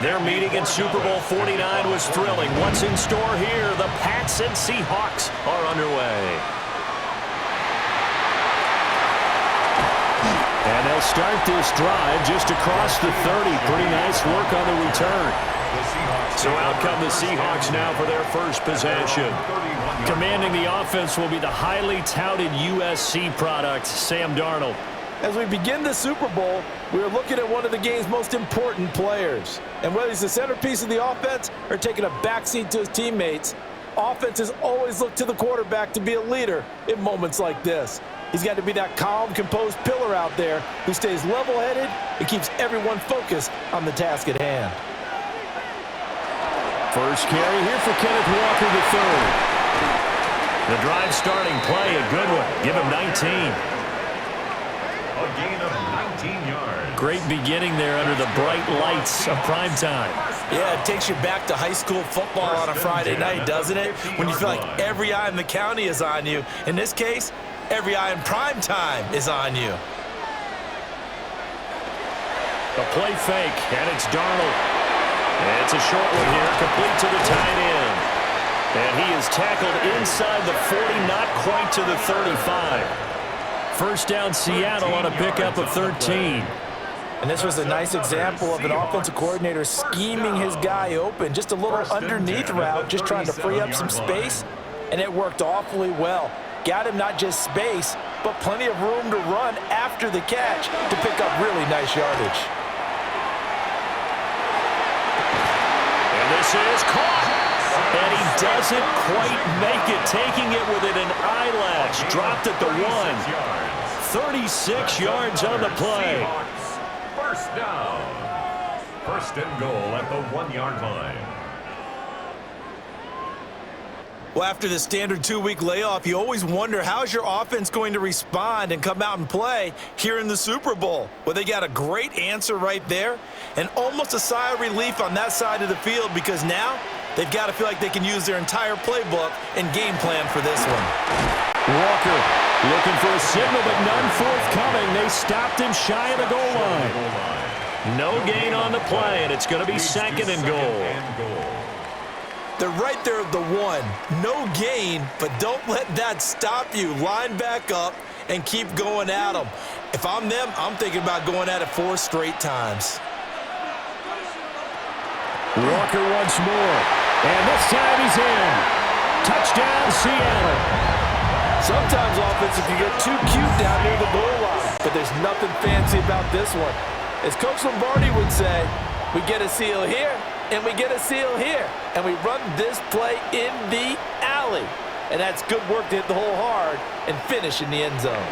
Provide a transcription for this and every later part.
Their meeting in Super Bowl 49 was thrilling. What's in store here? The Pats and Seahawks are underway. And they'll start this drive just across the 30. Pretty nice work on the return. So out come the Seahawks now for their first possession. Commanding the offense will be the highly touted USC product, Sam Darnold. As we begin the Super Bowl, we are looking at one of the game's most important players. And whether he's the centerpiece of the offense or taking a backseat to his teammates, offenses always look to the quarterback to be a leader in moments like this. He's got to be that calm, composed pillar out there who stays level-headed and keeps everyone focused on the task at hand. First carry here for Kenneth Walker III. The drive starting play, a good one. Give him 19. A gain of 19 yards. Great beginning there under the bright lights of primetime. Yeah, it takes you back to high school football on a Friday night, doesn't it? When you feel like every eye in the county is on you. In this case, every eye in primetime is on you. A play fake, and it's Darnold. And it's a short one here, complete to the tight end. And he is tackled inside the 40, not quite to the 35. First down, Seattle on a pickup of 13. And this was a nice example of an offensive coordinator scheming his guy open. Just a little underneath route, just trying to free up some space, and it worked awfully well. Got him not just space, but plenty of room to run after the catch to pick up really nice yardage. And this is caught. And he doesn't quite make it, taking it within an eyelash. Dropped at the 1. 36 yards on the play. First down. First and goal at the 1-yard line. Well, after the standard 2-week layoff, you always wonder how's your offense going to respond and come out and play here in the Super Bowl. Well, they got a great answer right there and almost a sigh of relief on that side of the field because now they've got to feel like they can use their entire playbook and game plan for this one. Walker looking for a signal, but none forthcoming. They stopped him shy of the goal line. No gain on the play, and it's going to be second and goal. They're right there at the 1. No gain, but don't let that stop you. Line back up and keep going at them. If I'm them, I'm thinking about going at it 4 straight times. Walker once more, and this time he's in. Touchdown, Seattle. Sometimes offense can get too cute down near the goal line, but there's nothing fancy about this one. As Coach Lombardi would say, we get a seal here, and we get a seal here, and we run this play in the alley. And that's good work to hit the hole hard and finish in the end zone.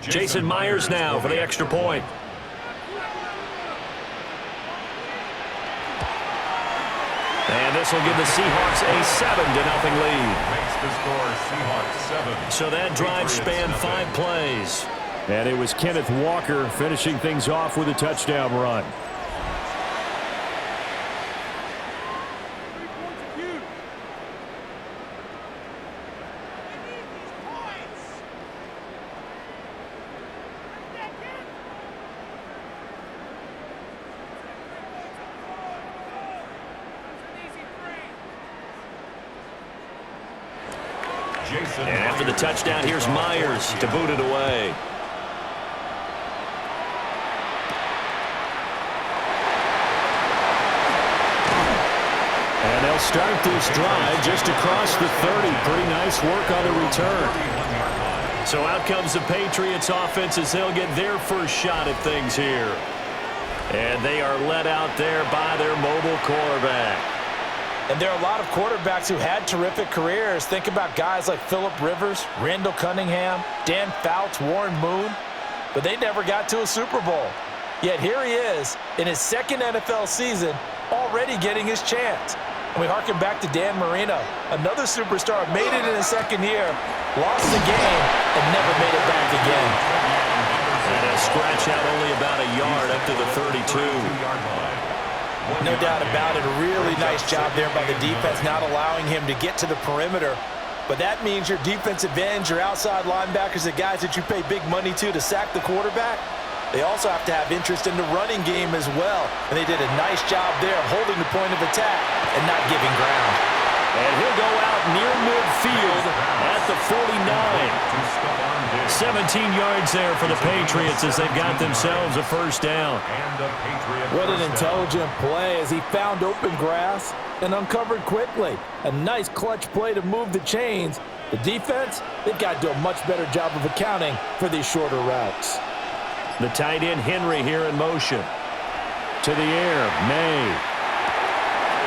Jason Myers now for the extra point. And this will give the Seahawks a 7-0 lead. Makes the score Seahawks 7. So that drive spanned 5 plays. And it was Kenneth Walker finishing things off with a touchdown run. And after the touchdown, here's Myers to boot it away. And they'll start this drive just across the 30. Pretty nice work on the return. So out comes the Patriots offense as they'll get their first shot at things here. And they are led out there by their mobile quarterback. And there are a lot of quarterbacks who had terrific careers. Think about guys like Phillip Rivers, Randall Cunningham, Dan Fouts, Warren Moon. But they never got to a Super Bowl. Yet here he is in his second NFL season already getting his chance. And we harken back to Dan Marino, another superstar, made it in his second year, lost the game, and never made it back again. And a scratch out only about a yard up to the 32. No doubt about it. A really nice job there by the defense, not allowing him to get to the perimeter. But that means your defensive ends, your outside linebackers, the guys that you pay big money to sack the quarterback, they also have to have interest in the running game as well. And they did a nice job there holding the point of attack and not giving ground. And he'll go out near midfield at the 49. 17 yards there for the Patriots as they've got themselves a first down. What an intelligent play as he found open grass and uncovered quickly. A nice clutch play to move the chains. The defense, they've got to do a much better job of accounting for these shorter routes. The tight end Henry here in motion. To the air, May.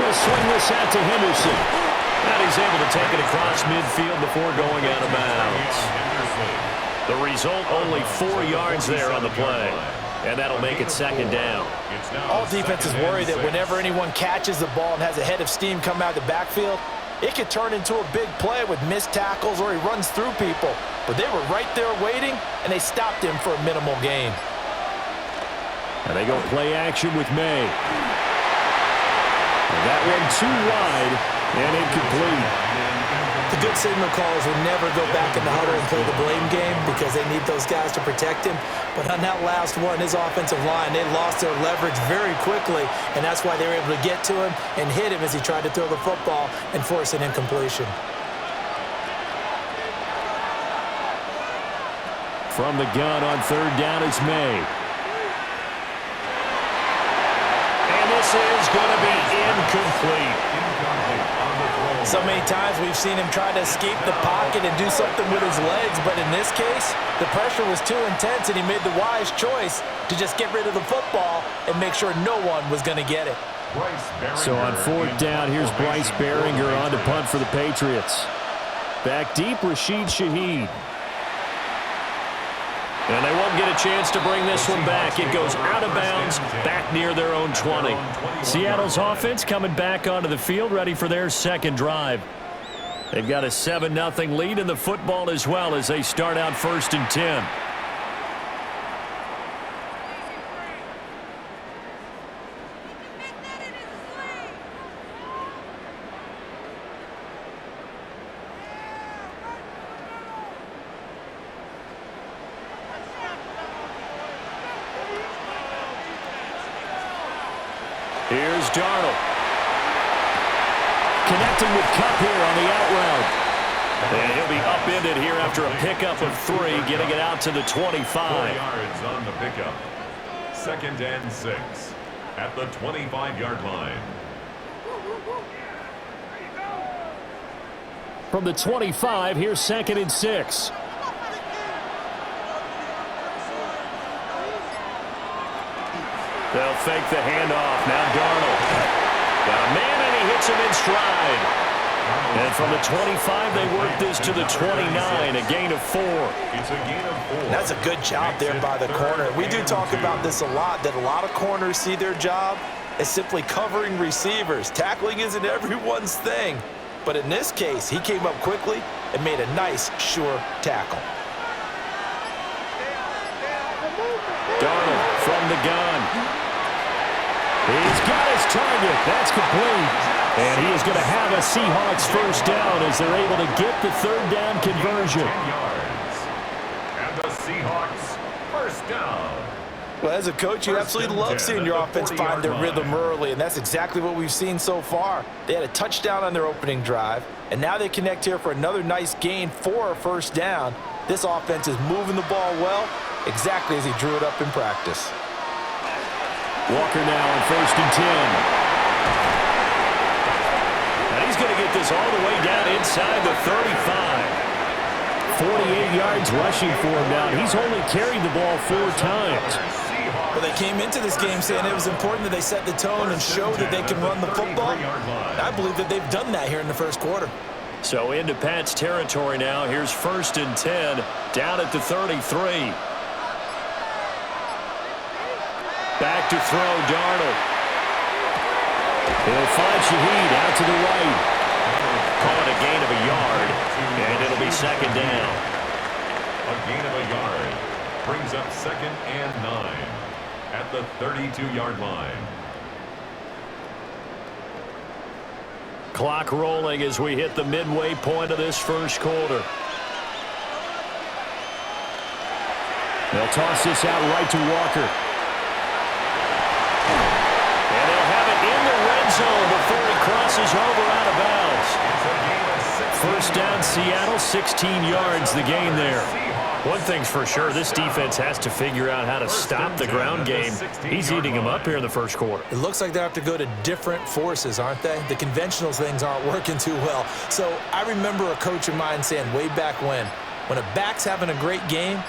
He'll swing this out to Henderson. And he's able to take it across midfield before going out of bounds. The result, only 4 yards there on the play. And that'll make it second down. All defenses worry that whenever anyone catches the ball and has a head of steam come out of the backfield, it could turn into a big play with missed tackles or he runs through people. But they were right there waiting, and they stopped him for a minimal gain. And they go play action with May. And that one too wide and incomplete. The good signal callers will never go back in the huddle and play the blame game because they need those guys to protect him. But on that last one, his offensive line, they lost their leverage very quickly, and that's why they were able to get to him and hit him as he tried to throw the football and force an incompletion. From the gun on third down, it's May. And this is going to be incomplete. So many times we've seen him try to escape the pocket and do something with his legs, but in this case, the pressure was too intense and he made the wise choice to just get rid of the football and make sure no one was going to get it. So on fourth down, here's Bryce Behringer on to punt for the Patriots. Back deep, Rashid Shaheed. And they won't get a chance to bring this one back. It goes out of bounds, back near their own 20. Seattle's offense coming back onto the field, ready for their second drive. They've got a 7-0 lead in the football as well as they start out 1st and 10. Here's Darnold. Connecting with Kupp here on the out route. And he'll be upended here after a pickup of 3, getting it out to the 25. 4 yards on the pickup. 2nd and 6 at the 25-yard line. From the 25, here's 2nd and 6. They'll fake the handoff. Now Darnold. Got a man, and he hits him in stride. And from the 25, they work this to the 29, a gain of 4. It's a gain of 4. That's a good job there by the corner. We do talk about this a lot, that a lot of corners see their job as simply covering receivers. Tackling isn't everyone's thing. But in this case, he came up quickly and made a nice, sure tackle. Darnold from the gun. He's got his target. That's complete. And he is going to have a Seahawks first down as they're able to get the 3rd down conversion. 10 yards. And the Seahawks first down. Well, as a coach, you absolutely love seeing your offense find their rhythm early, and that's exactly what we've seen so far. They had a touchdown on their opening drive, and now they connect here for another nice gain for a first down. This offense is moving the ball well, exactly as he drew it up in practice. Walker now on 1st and 10. And he's going to get this all the way down inside the 35. 48 yards rushing for him now. He's only carried the ball 4 times. Well, they came into this game saying it was important that they set the tone and show that they can run the football. And I believe that they've done that here in the first quarter. So into Pat's territory now. Here's 1st and 10 down at the 33. Back to throw, Darnold. He'll find Shaheed out to the right. Call it a gain of a yard, and it'll be 2nd down. A gain of a yard brings up 2nd and 9 at the 32-yard line. clock rolling as we hit the midway point of this first quarter. They'll toss this out right to Walker. And they'll have it in the red zone before he crosses over out of bounds. First down, Seattle, 16 yards the gain there. One thing's for sure, this defense has to figure out how to stop the ground game. He's eating them up here in the first quarter. It looks like they have to go to different forces, aren't they? The conventional things aren't working too well. So I remember a coach of mine saying way back when a back's having a great game,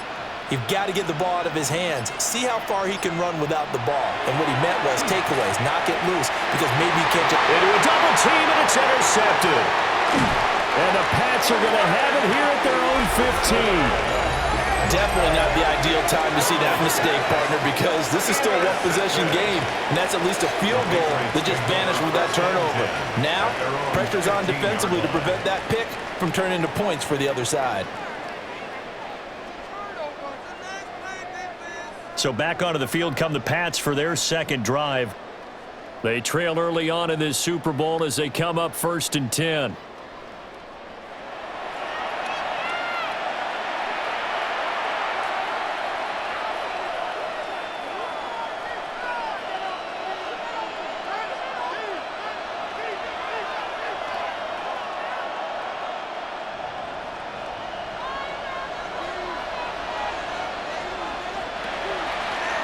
you've got to get the ball out of his hands. See how far he can run without the ball. And what he meant was takeaways, knock it loose, because maybe he can't just... Into a double team, and it's intercepted. And the Pats are going to have it here at their own 15. Definitely not the ideal time to see that mistake, partner, because this is still a one-possession game, and that's at least a field goal that just vanished with that turnover. Now, pressure's on defensively to prevent that pick from turning into points for the other side. So back onto the field come the Pats for their second drive. They trail early on in this Super Bowl as they come up 1st and 10.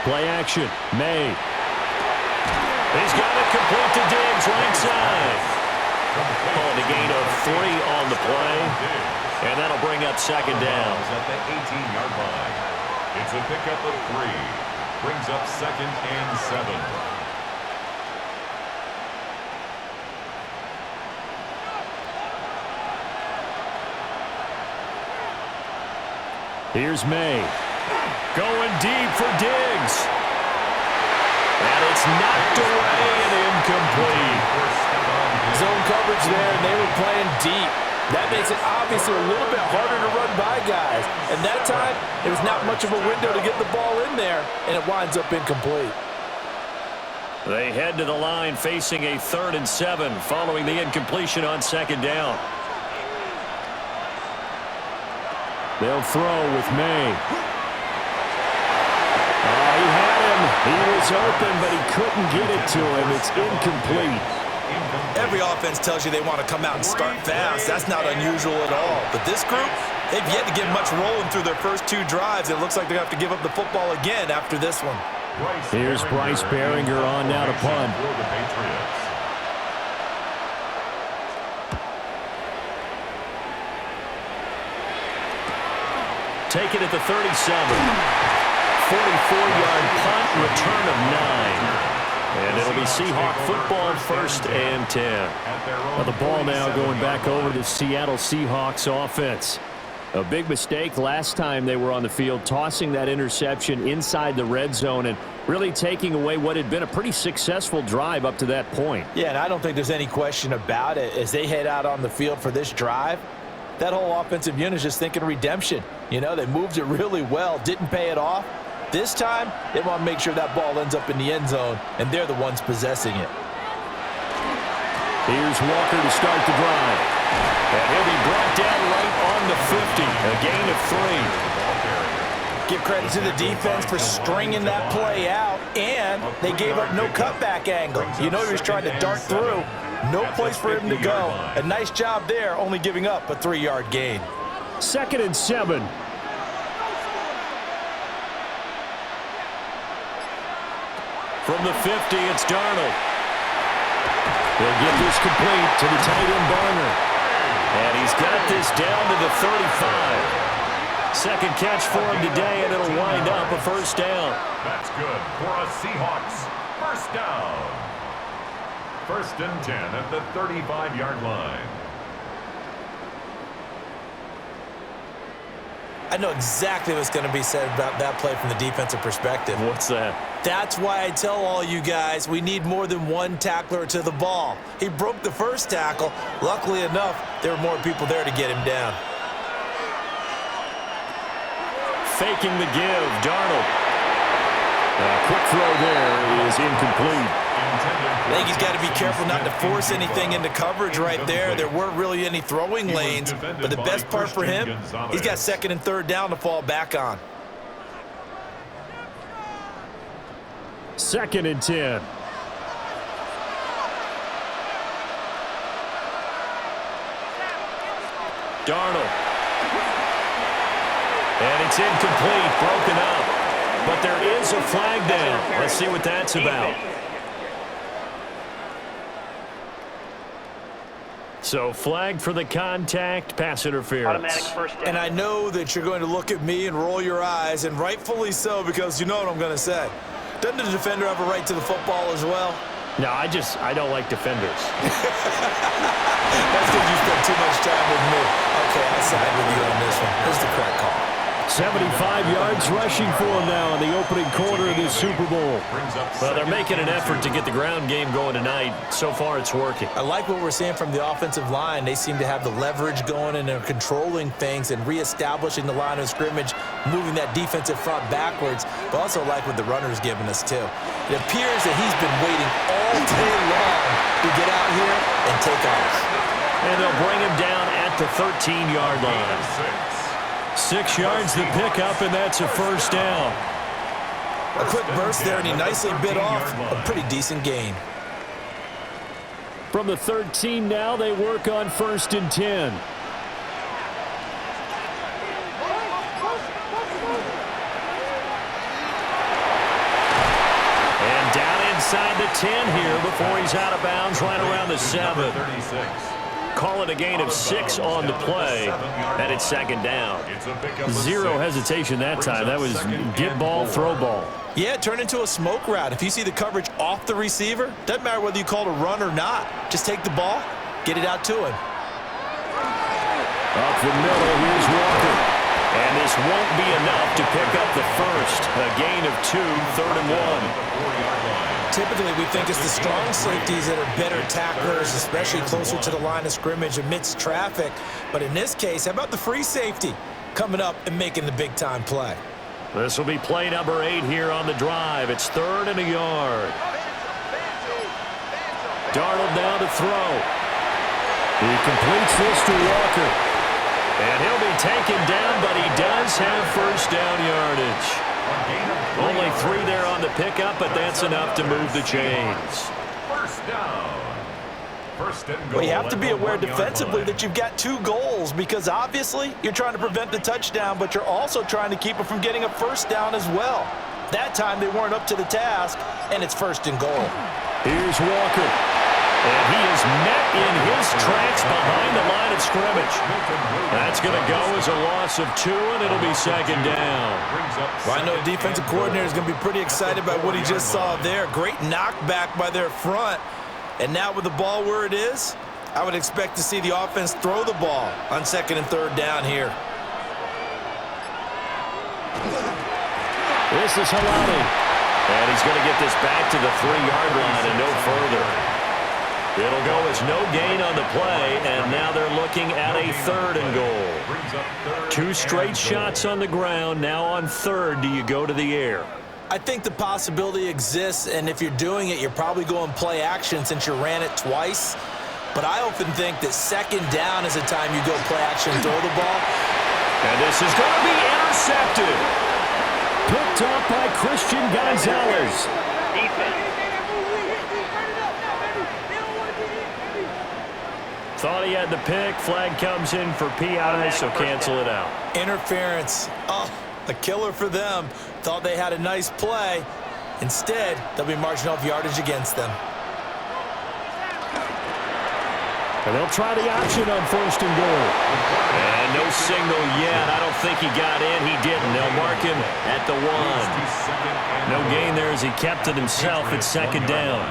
Play action. May. He's got it complete to Diggs, right side. Called a gain of 3 on the play. And that'll bring up second down. At the 18-yard line. It's a pickup of 3. Brings up 2nd and 7. Here's May. Going deep for Diggs. And it's knocked away and incomplete. Zone coverage there, and they were playing deep. That makes it obviously a little bit harder to run by guys. And that time, it was not much of a window to get the ball in there, and it winds up incomplete. They head to the line facing a 3rd and 7 following the incompletion on second down. They'll throw with May. He had him. He was open, but he couldn't get it to him. It's incomplete. Every offense tells you they want to come out and start fast. That's not unusual at all. But this group, they've yet to get much rolling through their first 2 drives. It looks like they have to give up the football again after this one. Here's Bryce Behringer on now to punt. Take it at the 37. 44-yard punt, return of 9. And it'll be Seahawk football, 1st and 10. Now the ball now going back over to the Seattle Seahawks offense. A big mistake last time they were on the field, tossing that interception inside the red zone and really taking away what had been a pretty successful drive up to that point. Yeah, and I don't think there's any question about it. As they head out on the field for this drive, that whole offensive unit is just thinking redemption. You know, they moved it really well, didn't pay it off. This time, they want to make sure that ball ends up in the end zone, and they're the ones possessing it. Here's Walker to start the drive. And he'll be brought down right on the 50, a gain of 3. Give credit to the defense for stringing that play out, and they gave up no cutback angle. You know he was trying to dart through. No place for him to go. A nice job there, only giving up a 3-yard gain. 2nd and 7. From the 50, it's Darnold. He'll get this complete to the tight end Barner. And he's got this down to the 35. Second catch for him today, and it'll wind up a 1st down. That's good for a Seahawks 1st down. 1st and 10 at the 35-yard line. I know exactly what's going to be said about that play from the defensive perspective. What's that? That's why I tell all you guys we need more than one tackler to the ball. He broke the first tackle. Luckily enough, there were more people there to get him down. Faking the give, Darnold. Quick throw there is incomplete. I think he's got to be careful not to force anything into coverage right there. There weren't really any throwing lanes, but the best part for him, he's got second and third down to fall back on. 2nd and 10. Darnold. And it's incomplete, broken up. But there is a flag down. Let's see what that's about. So flag for the contact, pass interference. And I know that you're going to look at me and roll your eyes, and rightfully so, because you know what I'm going to say. Doesn't the defender have a right to the football as well? No, I don't like defenders. That's because you spent too much time with me. Okay, I side with you on this one. Here's the correct call. 75 yards rushing for him now in the opening quarter of this Super Bowl. Well, they're making an effort to get the ground game going tonight. So far, it's working. I like what we're seeing from the offensive line. They seem to have the leverage going, and they're controlling things and reestablishing the line of scrimmage, moving that defensive front backwards. But also like what the runner's giving us, too. It appears that he's been waiting all day long to get out here and take off. And they'll bring him down at the 13-yard line. 6 yards to pick up, and that's a first down. A quick burst there, and he nicely bit off a pretty decent gain. From the 13 now, they work on 1st and 10. And down inside the 10 here before he's out of bounds right around the 7. Call it a gain of 6 on the play, and it's 2nd down. Zero hesitation that time. That was get ball, throw ball. Yeah, it turned into a smoke route. If you see the coverage off the receiver, doesn't matter whether you call it a run or not. Just take the ball, get it out to him. Up the middle, here's Walker. And this won't be enough to pick up the first. A gain of 2, 3rd and 1. Typically, we think it's the strong safeties that are better tacklers, especially closer to the line of scrimmage amidst traffic. But in this case, how about the free safety coming up and making the big-time play? This will be play number 8 here on the drive. It's 3rd and a yard. Darnold down to throw. He completes this to Walker. And he'll be taken down, but he does have first down yardage. Only 3 there on the pickup, but that's enough to move the chains. First down. First and goal. Well, you have to be aware defensively that you've got 2 goals, because obviously you're trying to prevent the touchdown, but you're also trying to keep it from getting a first down as well. That time they weren't up to the task, and it's 1st and goal. Here's Walker. And he is met in his tracks behind the line of scrimmage. That's going to go as a loss of 2, and it'll be 2nd down. Well, I know the defensive coordinator is going to be pretty excited by what he just saw there. Great knockback by their front. And now with the ball where it is, I would expect to see the offense throw the ball on 2nd and 3rd down here. This is Halani. And he's going to get this back to the 3-yard line and no further. It'll go as no gain on the play, and now they're looking at a 3rd and goal. 2 straight shots on the ground. Now on 3rd, do you go to the air? I think the possibility exists, and if you're doing it, you're probably going play action since you ran it twice. But I often think that 2nd down is the time you go play action and throw the ball. And this is going to be intercepted. Picked up by Christian Gonzalez. Thought he had the pick. Flag comes in for PI, so cancel it out. Interference. Oh, a killer for them. Thought they had a nice play. Instead, they'll be marching off yardage against them. And they'll try the option on 1st and goal. And no signal yet. I don't think he got in. He didn't. They'll mark him at the 1. No gain there as he kept it himself. It's 2nd down.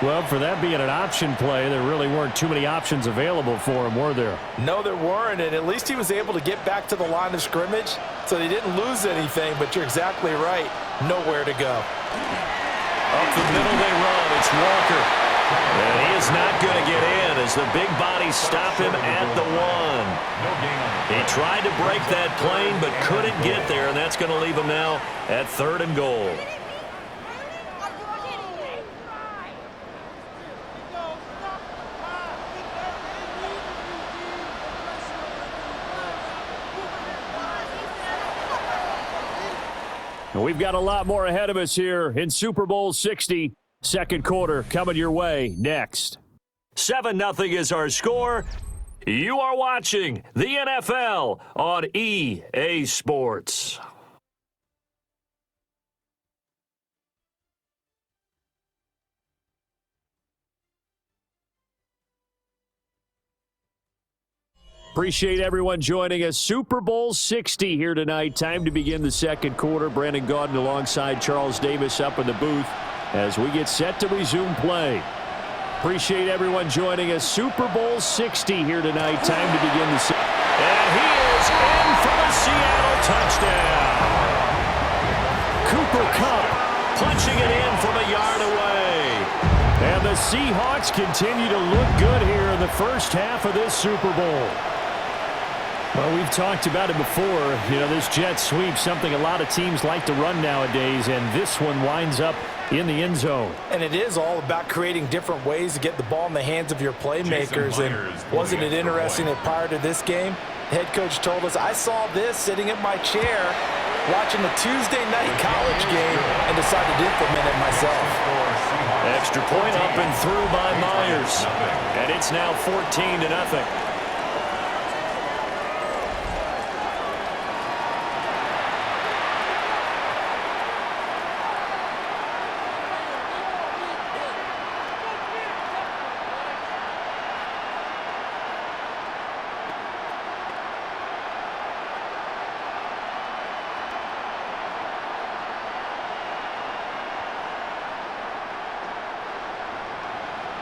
Well, for that being an option play, there really weren't too many options available for him, were there? No, there weren't, and at least he was able to get back to the line of scrimmage, so they didn't lose anything, but you're exactly right. Nowhere to go. Up the middle they run. It's Walker. And he is not going to get in as the big bodies stop him at the 1. He tried to break that plane but couldn't get there, and that's going to leave him now at 3rd and goal. We've got a lot more ahead of us here in Super Bowl 60. Second quarter coming your way next. 7-0 is our score. You are watching the NFL on EA Sports. Appreciate everyone joining us. Super Bowl 60 here tonight. Time to begin the second quarter. Brandon Gaudin alongside Charles Davis up in the booth as we get set to resume play. Appreciate everyone joining us. Super Bowl 60 here tonight. Time to begin the and he is in for the Seattle touchdown. Cooper Kupp punching it in from a yard away. And the Seahawks continue to look good here in the first half of this Super Bowl. Well, we've talked about it before. You know, this jet sweep, something a lot of teams like to run nowadays, and this one winds up in the end zone. And it is all about creating different ways to get the ball in the hands of your playmakers. And wasn't it interesting that prior to this game, the head coach told us, I saw this sitting in my chair watching a Tuesday night college game and decided to implement it myself. Extra point up and through by Myers. And it's now 14-0.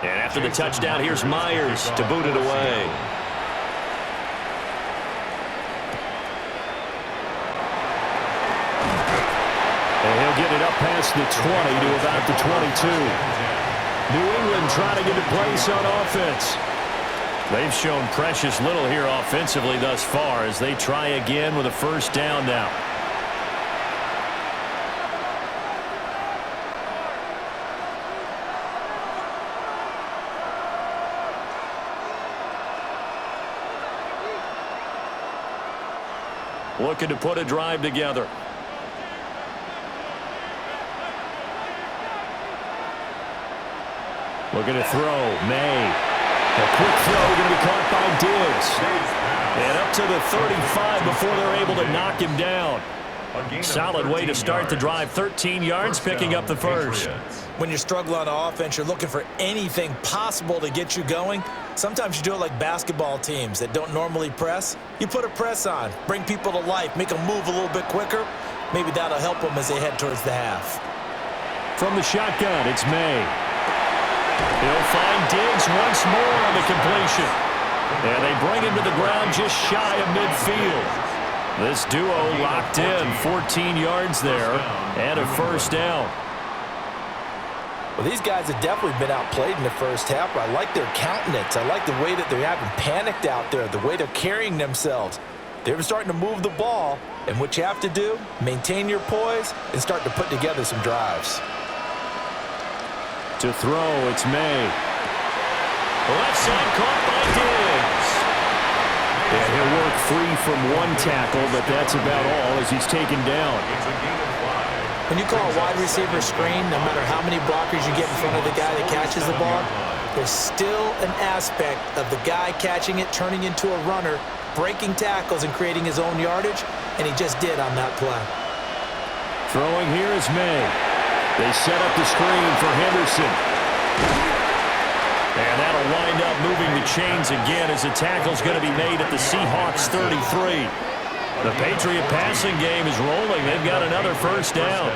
And after the touchdown, here's Myers to boot it away. And he'll get it up past the 20 to about the 22. New England trying to get a place on offense. They've shown precious little here offensively thus far as they try again with a first down now. Looking to put a drive together. Looking to throw. May. A quick throw going to be caught by Diggs. And up to the 35 before they're able to knock him down. Solid way to start the drive. 13 yards, picking up the first. When you're struggling on offense, you're looking for anything possible to get you going. Sometimes you do it like basketball teams that don't normally press. You put a press on, bring people to life, make them move a little bit quicker. Maybe that'll help them as they head towards the half. From the shotgun, it's May. He'll find Diggs once more on the completion. And they bring him to the ground just shy of midfield. This duo locked in, 14 yards there, and a first down. Well, these guys have definitely been outplayed in the first half. I like their countenance. I like the way that they haven't panicked out there, the way they're carrying themselves. They're starting to move the ball, and what you have to do, maintain your poise and start to put together some drives. To throw, it's May. Left side caught by Diggs. And he'll work free from one tackle, but that's about all as he's taken down. When you call a wide receiver screen, no matter how many blockers you get in front of the guy that catches the ball, there's still an aspect of the guy catching it, turning into a runner, breaking tackles and creating his own yardage, and he just did on that play. Throwing here is May. They set up the screen for Henderson. And that'll wind up moving the chains again as the tackle's going to be made at the Seahawks 33. The Patriot passing game is rolling. They've got another first down.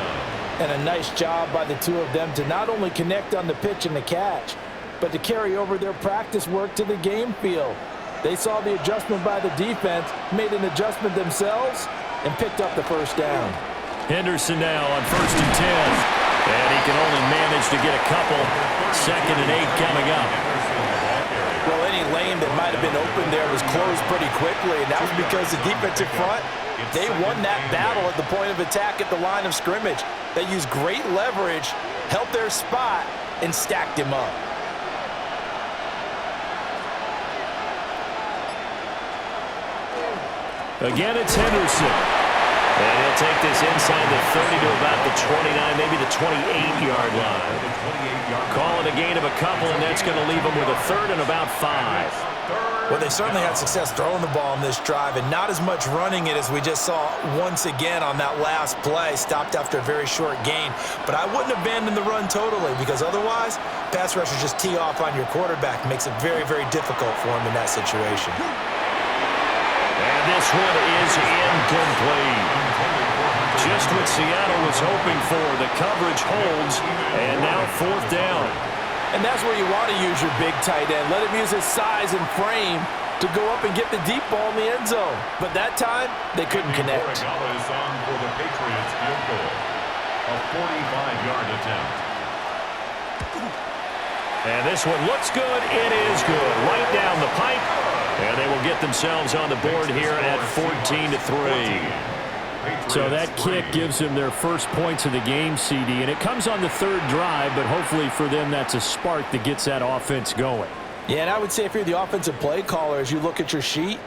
And a nice job by the two of them to not only connect on the pitch and the catch, but to carry over their practice work to the game field. They saw the adjustment by the defense, made an adjustment themselves, and picked up the first down. Henderson now on 1st and 10. And he can only manage to get a couple. 2nd and 8 coming up. Well, any lane that might have been open there was closed pretty quickly, and that was because the defensive front, they won that battle at the point of attack at the line of scrimmage. They used great leverage, held their spot, and stacked him up. Again, it's Henderson. And he'll take this inside the 30 to about the 29, maybe the 28-yard line. Call it a gain of a couple, and that's going to leave them with a third and about 5. Well, they certainly had success throwing the ball on this drive and not as much running it as we just saw once again on that last play. Stopped after a very short gain. But I wouldn't abandon the run totally because otherwise, pass rushers just tee off on your quarterback. Makes it very, very difficult for him in that situation. And this one is incomplete. Just what Seattle was hoping for. The coverage holds, and now 4th down. And that's where you want to use your big tight end. Let him use his size and frame to go up and get the deep ball in the end zone. But that time, they couldn't connect. For the Patriots field goal. A 45-yard attempt. And this one looks good. It is good. Right down the pipe. And they will get themselves on the board here at 14-3. So that kick gives them their first points of the game, CD, and it comes on the 3rd drive, but hopefully for them that's a spark that gets that offense going. Yeah, and I would say if you're the offensive play caller, as you look at your sheet,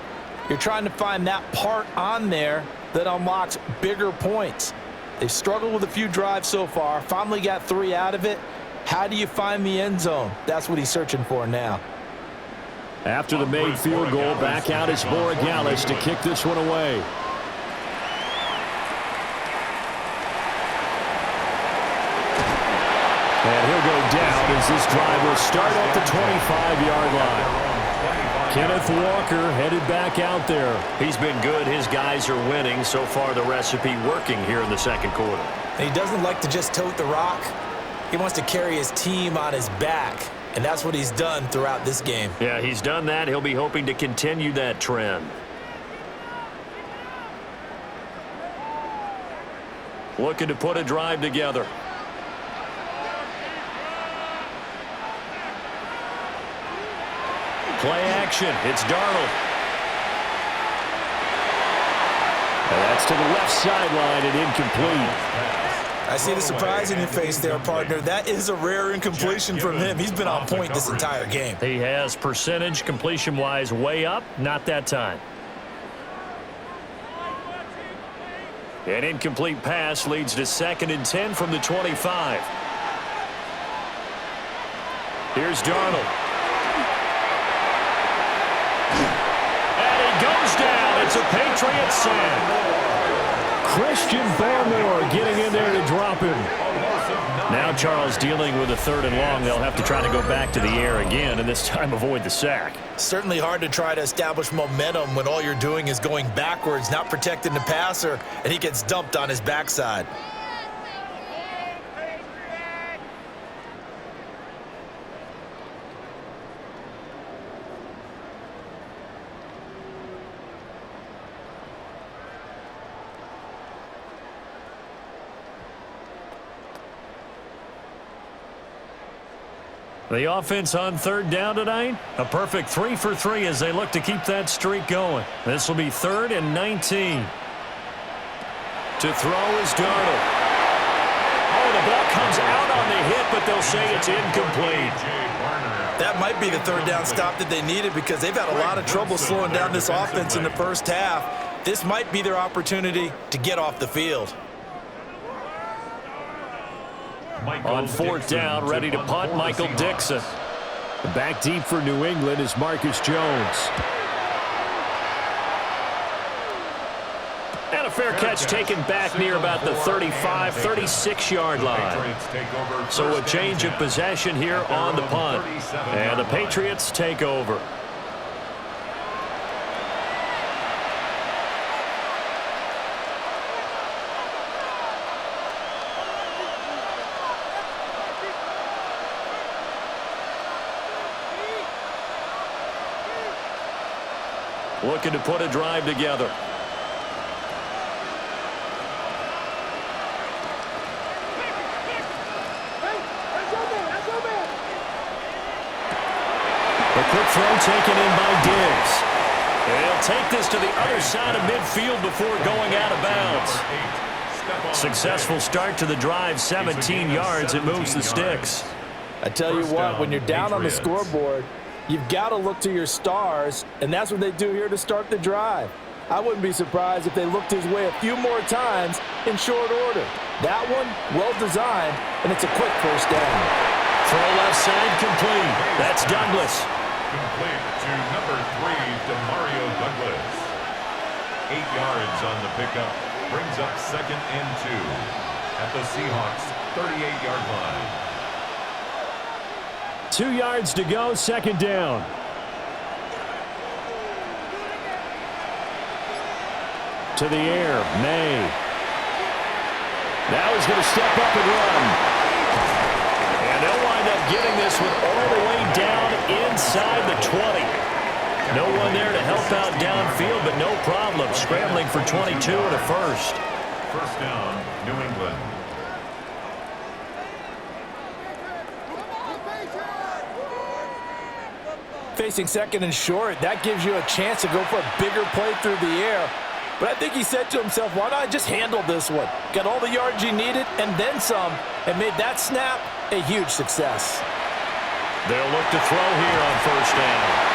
you're trying to find that part on there that unlocks bigger points. They've struggled with a few drives so far, finally got 3 out of it. How do you find the end zone? That's what he's searching for now. After the made field goal, back out is Borregales to kick this one away. And he'll go down as this drive will start at the 25-yard line. Kenneth Walker headed back out there. He's been good. His guys are winning. So far, the recipe working here in the 2nd quarter. And he doesn't like to just tote the rock. He wants to carry his team on his back, and that's what he's done throughout this game. Yeah, he's done that. He'll be hoping to continue that trend. Looking to put a drive together. Play action. It's Darnold. And that's to the left sideline and incomplete. I see the surprise in your face there, partner. That is a rare incompletion from him. He's been on point this entire game. He has percentage completion-wise way up. Not that time. An incomplete pass leads to 2nd and 10 from the 25. Here's Darnold. It's a Patriots send. Christian Barmore getting in there to drop him. Now Charles dealing with a 3rd and long. They'll have to try to go back to the air again and this time avoid the sack. Certainly hard to try to establish momentum when all you're doing is going backwards, not protecting the passer, and he gets dumped on his backside. The offense on 3rd down tonight. A perfect 3 for 3 as they look to keep that streak going. This will be 3rd and 19. To throw is Darnold. Oh, the ball comes out on the hit, but they'll say it's incomplete. That might be the 3rd down stop that they needed because they've had a lot of trouble slowing down this offense in the first half. This might be their opportunity to get off the field. On 4th down, ready to punt, Michael Dixon. Back deep for New England is Marcus Jones. And a fair catch taken back near about the 35, 36-yard line. So a change of possession here on the punt. And the Patriots take over. Looking to put a drive together. A quick throw taken in by Diggs. And he'll take this to the other side of midfield before going out of bounds. Successful start to the drive, 17 yards. It moves the sticks. I tell you what, when you're down on the scoreboard, you've got to look to your stars, and that's what they do here to start the drive. I wouldn't be surprised if they looked his way a few more times in short order. That one, well designed, and it's a quick first down. Throw left side complete. That's Douglas. Complete to number 3, Demario Douglas. 8 yards on the pickup. Brings up 2nd and 2 at the Seahawks 38-yard line. 2 yards to go, second down. To the air, May. Now he's going to step up and run. And they'll wind up getting this one all the way down inside the 20. No one there to help out downfield, but no problem. Scrambling for 22 and a first. First down, New England. Facing second and short, that gives you a chance to go for a bigger play through the air. But I think he said to himself, why don't I just handle this one? Got all the yards you needed and then some, and made that snap a huge success. They'll look to throw here on first down.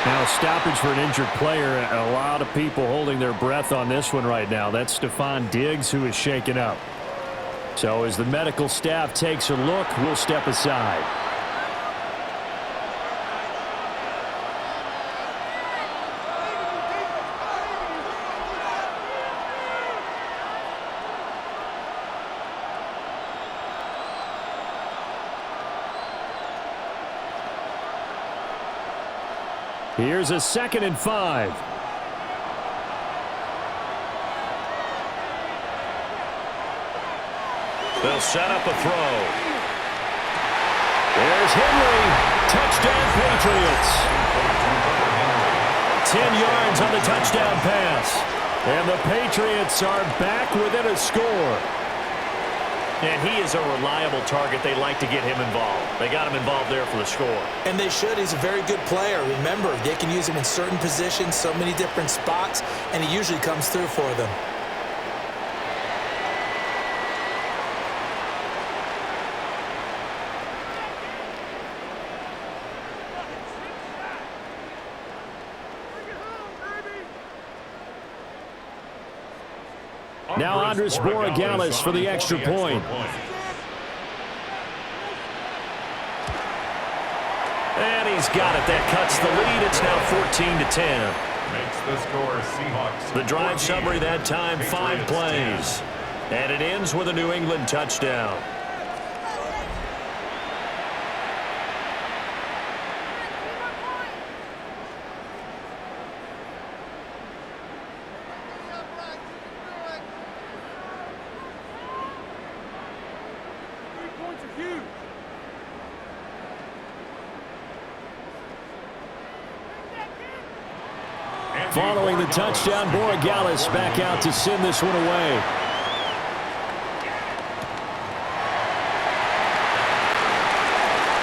Now, stoppage for an injured player. A lot of people holding their breath on this one right now. That's Stephon Diggs, who is shaken up. So as the medical staff takes a look, we'll step aside. Here's a 2nd and 5. They'll set up a throw. There's Henry. Touchdown, Patriots. 10 yards on the touchdown pass. And the Patriots are back within a score. And he is a reliable target. They like to get him involved. They got him involved there for the score. And they should. He's a very good player. Remember, they can use him in certain positions, so many different spots, and he usually comes through for them. Now Andres Borregales for the extra point. And he's got it. That cuts the lead. It's now 14-10. Makes the score Seahawks. The drive summary that time, 5 plays. And it ends with a New England touchdown. Following the touchdown, Borregales back out to send this one away.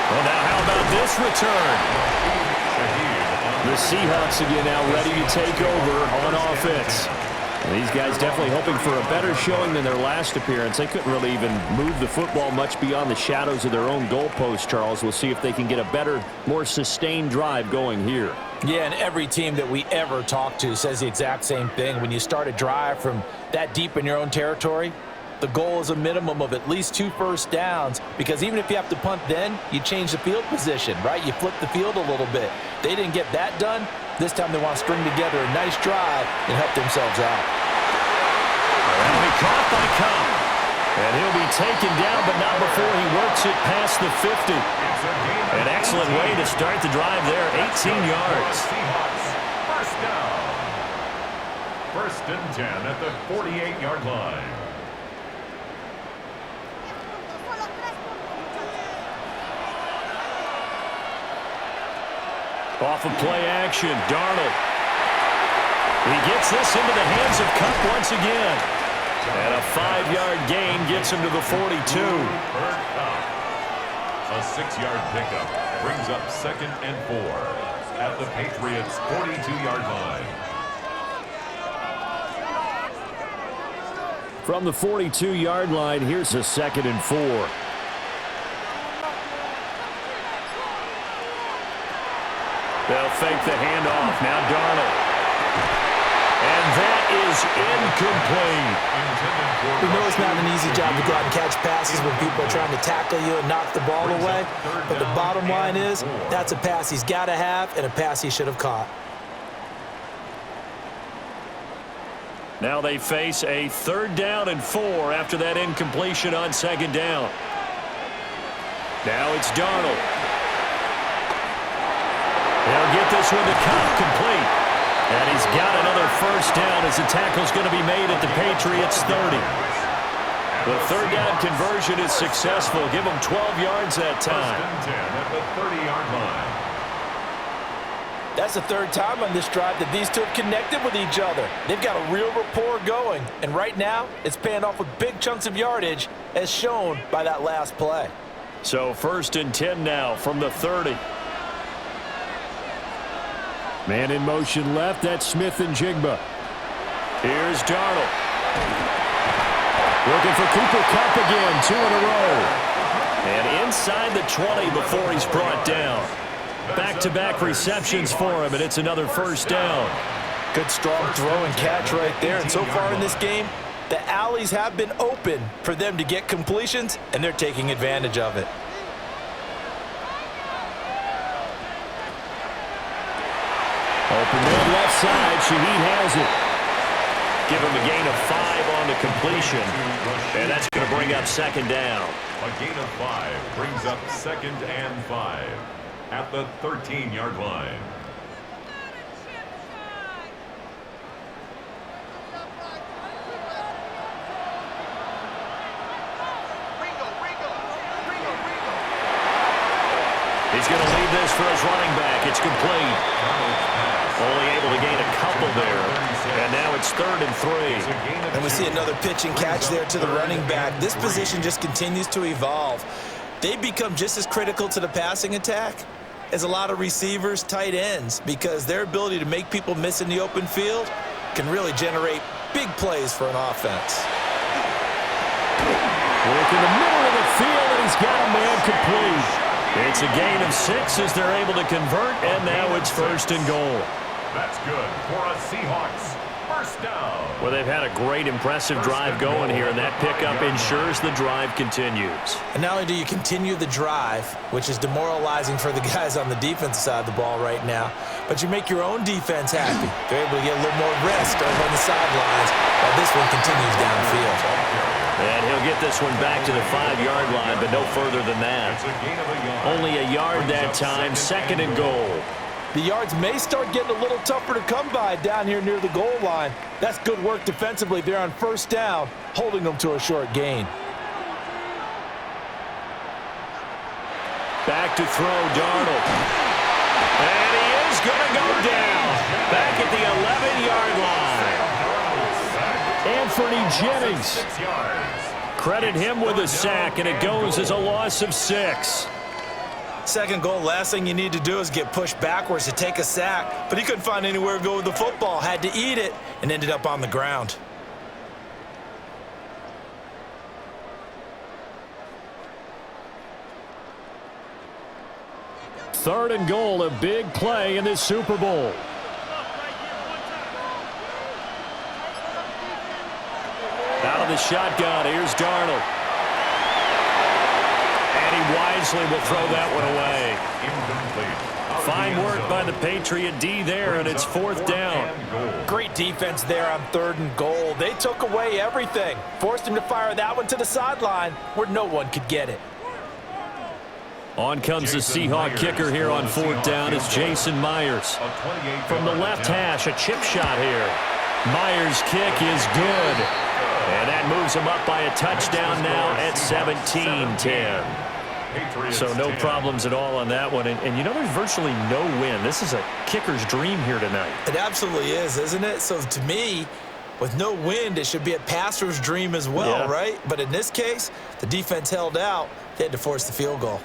Well, now how about this return? The Seahawks again now ready to take over on offense. And these guys definitely hoping for a better showing than their last appearance. They couldn't really even move the football much beyond the shadows of their own goalpost, Charles. We'll see if they can get a better, more sustained drive going here. Yeah, and every team that we ever talk to says the exact same thing. When you start a drive from that deep in your own territory, the goal is a minimum of at least 2 first downs, because even if you have to punt then, you change the field position, right? You flip the field a little bit. They didn't get that done. This time they want to string together a nice drive and help themselves out. That'll be caught by Cobb. And he'll be taken down, but not before he works it past the 50. An excellent way to start the drive there, 18 yards. First down. 1st and 10 at the 48-yard line. Off of play action, Darnold. He gets this into the hands of Kupp once again. And a 5-yard gain gets him to the 42. A 6-yard pickup brings up 2nd and 4 at the Patriots' 42-yard line. From the 42-yard line, here's a 2nd and 4. They'll fake the handoff. Now Darnold. is incomplete. We know it's not an easy job to go out and catch passes when people are trying to tackle you and knock the ball away. But the bottom line is, that's a pass he's got to have and a pass he should have caught. Now they face a 3rd down and 4 after that incompletion on 2nd down. Now it's Darnold. They'll get this one to Cobb, complete. And he's got another 1st down as the tackle's going to be made at the Patriots' 30. The 3rd down conversion is successful. Give them 12 yards that time. 1st and 10 at the 30-yard line. That's the 3rd time on this drive that these two have connected with each other. They've got a real rapport going. And right now, it's paying off with big chunks of yardage, as shown by that last play. So 1st and 10 now from the 30. Man in motion left. That's Smith and Jigba. Here's Darnold. Looking for Cooper Kupp again. 2 in a row. And inside the 20 before he's brought down. Back-to-back receptions for him, and it's another 1st down. Good strong throw and catch right there. And so far in this game, the alleys have been open for them to get completions, and they're taking advantage of it. Open mid left side. Shaheed has it. Give him a gain of 5 on the completion. And that's going to bring up 2nd down. A gain of 5 brings up 2nd and 5 at the 13-yard line. He's going to lead this for his running back. It's complete. Only able to gain a couple there. And now it's 3rd and 3. And we see another pitch and catch there to the running back. This position just continues to evolve. They become just as critical to the passing attack as a lot of receivers, tight ends, because their ability to make people miss in the open field can really generate big plays for an offense. Work in the middle of the field, and he's got a man complete. It's a gain of 6 as they're able to convert, and now it's 1st and goal. That's good for a Seahawks 1st down. Well, they've had a great, impressive drive going here, and that pickup ensures the drive continues. And not only do you continue the drive, which is demoralizing for the guys on the defensive side of the ball right now, but you make your own defense happy. They're able to get a little more rest over on the sidelines while this one continues downfield. And he'll get this one back to the 5-yard line, but no further than that. Only a yard that time, 2nd and goal. The yards may start getting a little tougher to come by down here near the goal line. That's good work defensively there on 1st down, holding them to a short gain. Back to throw, Darnold. And he is going to go down. Back at the 11-yard line. Anthony Jennings. Credit him with a sack, and it goes as a loss of 6. 2nd goal, last thing you need to do is get pushed backwards to take a sack. But he couldn't find anywhere to go with the football, had to eat it, and ended up on the ground. Third and goal, a big play in this Super Bowl. Out of the shotgun, here's Darnold. And he wisely will throw that one away. Fine work by the Patriot D there, and it's 4th down. Great defense there on 3rd and goal. They took away everything. Forced him to fire that one to the sideline where no one could get it. On comes the Seahawk kicker here on 4th down. It's Jason Myers. From the left hash, a chip shot here. Myers' kick is good. And that moves him up by a touchdown now at 17-10. So no problems at all on that one. And you know, there's virtually no win. This is a kicker's dream here tonight. It absolutely is, isn't it? So to me, with no wind, it should be a passer's dream as well, right? But in this case, the defense held out. They had to force the field goal.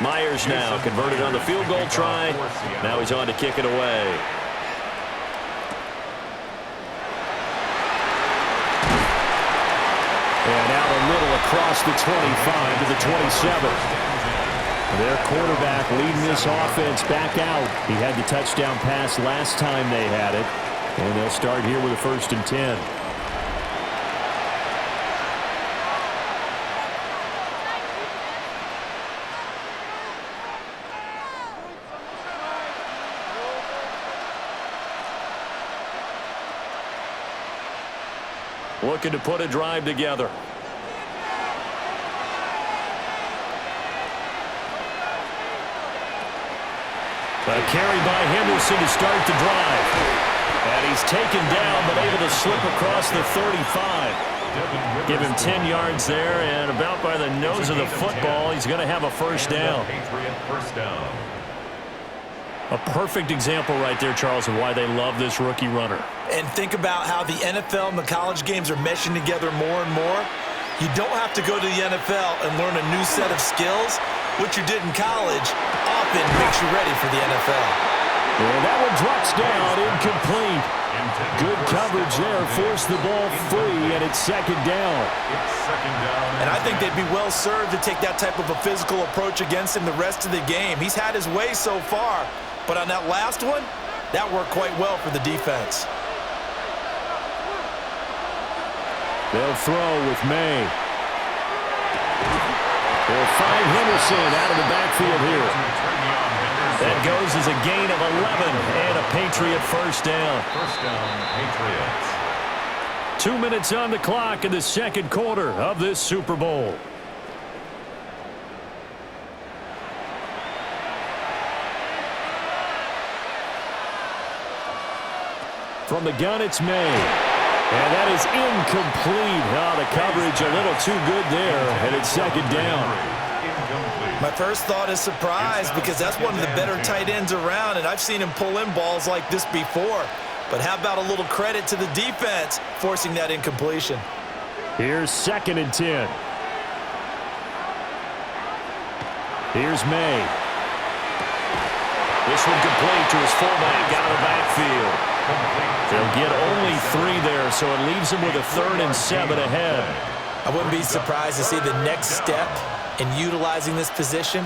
Myers now converted on the field goal try. Now he's on to kick it away. across the 25 to the 27. Their quarterback leading this offense back out. He had the touchdown pass last time they had it. And they'll start here with a 1st and 10. Looking to put a drive together. A carry by Henderson to start the drive. And he's taken down, but able to slip across the 35. Give him 10 yards there, and about by the nose of the football, he's going to have a 1st down. A perfect example right there, Charles, of why they love this rookie runner. And think about how the NFL and the college games are meshing together more and more. You don't have to go to the NFL and learn a new set of skills. What you did in college often makes you ready for the NFL. And that one drops down, incomplete. Good coverage there, forced the ball free, and it's 2nd down. And I think they'd be well served to take that type of a physical approach against him the rest of the game. He's had his way so far, but on that last one, that worked quite well for the defense. They'll throw with May. They'll find Henderson out of the backfield here. That goes as a gain of 11 and a Patriot 1st down. 1st down, Patriots. 2 minutes on the clock in the 2nd quarter of this Super Bowl. From the gun, it's May. And that is incomplete. The coverage a little too good there, and it's 2nd down. My first thought is surprise, because that's one of the better tight ends around, and I've seen him pull in balls like this before. But how about a little credit to the defense forcing that incompletion? Here's 2nd and 10. Here's May. This one complete to his fullback out of the backfield. They'll get only 3 there, so it leaves them with a 3rd and 7 ahead. I wouldn't be surprised to see the next step in utilizing this position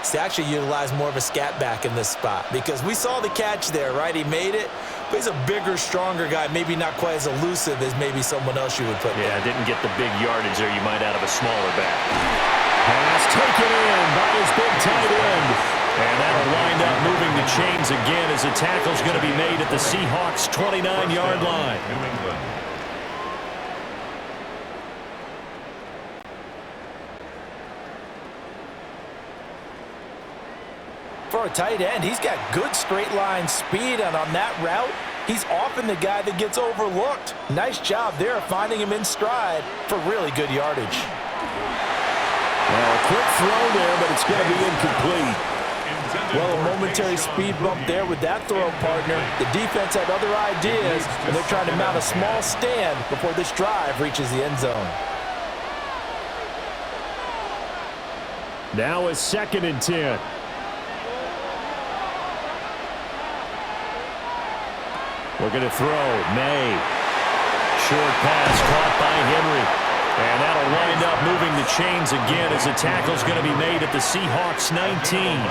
is to actually utilize more of a scat back in this spot, because we saw the catch there, right? He made it, but he's a bigger, stronger guy, maybe not quite as elusive as maybe someone else you would put there. Yeah, didn't get the big yardage there you might out of a smaller back. Pass taken in by his big tight end. And that'll wind up moving the chains again as the tackle's going to be made at the Seahawks' 29-yard line. New England. For a tight end, he's got good straight line speed, and on that route, he's often the guy that gets overlooked. Nice job there finding him in stride for really good yardage. Well, a quick throw there, but it's going to be incomplete. Well, a momentary speed bump there with that throw, partner. The defense had other ideas, and they're trying to mount a small stand before this drive reaches the end zone. Now it's 2nd and 10. We're going to throw. May. Short pass caught by Henry. And that'll wind up moving the chains again as the tackle's going to be made at the Seahawks' 19.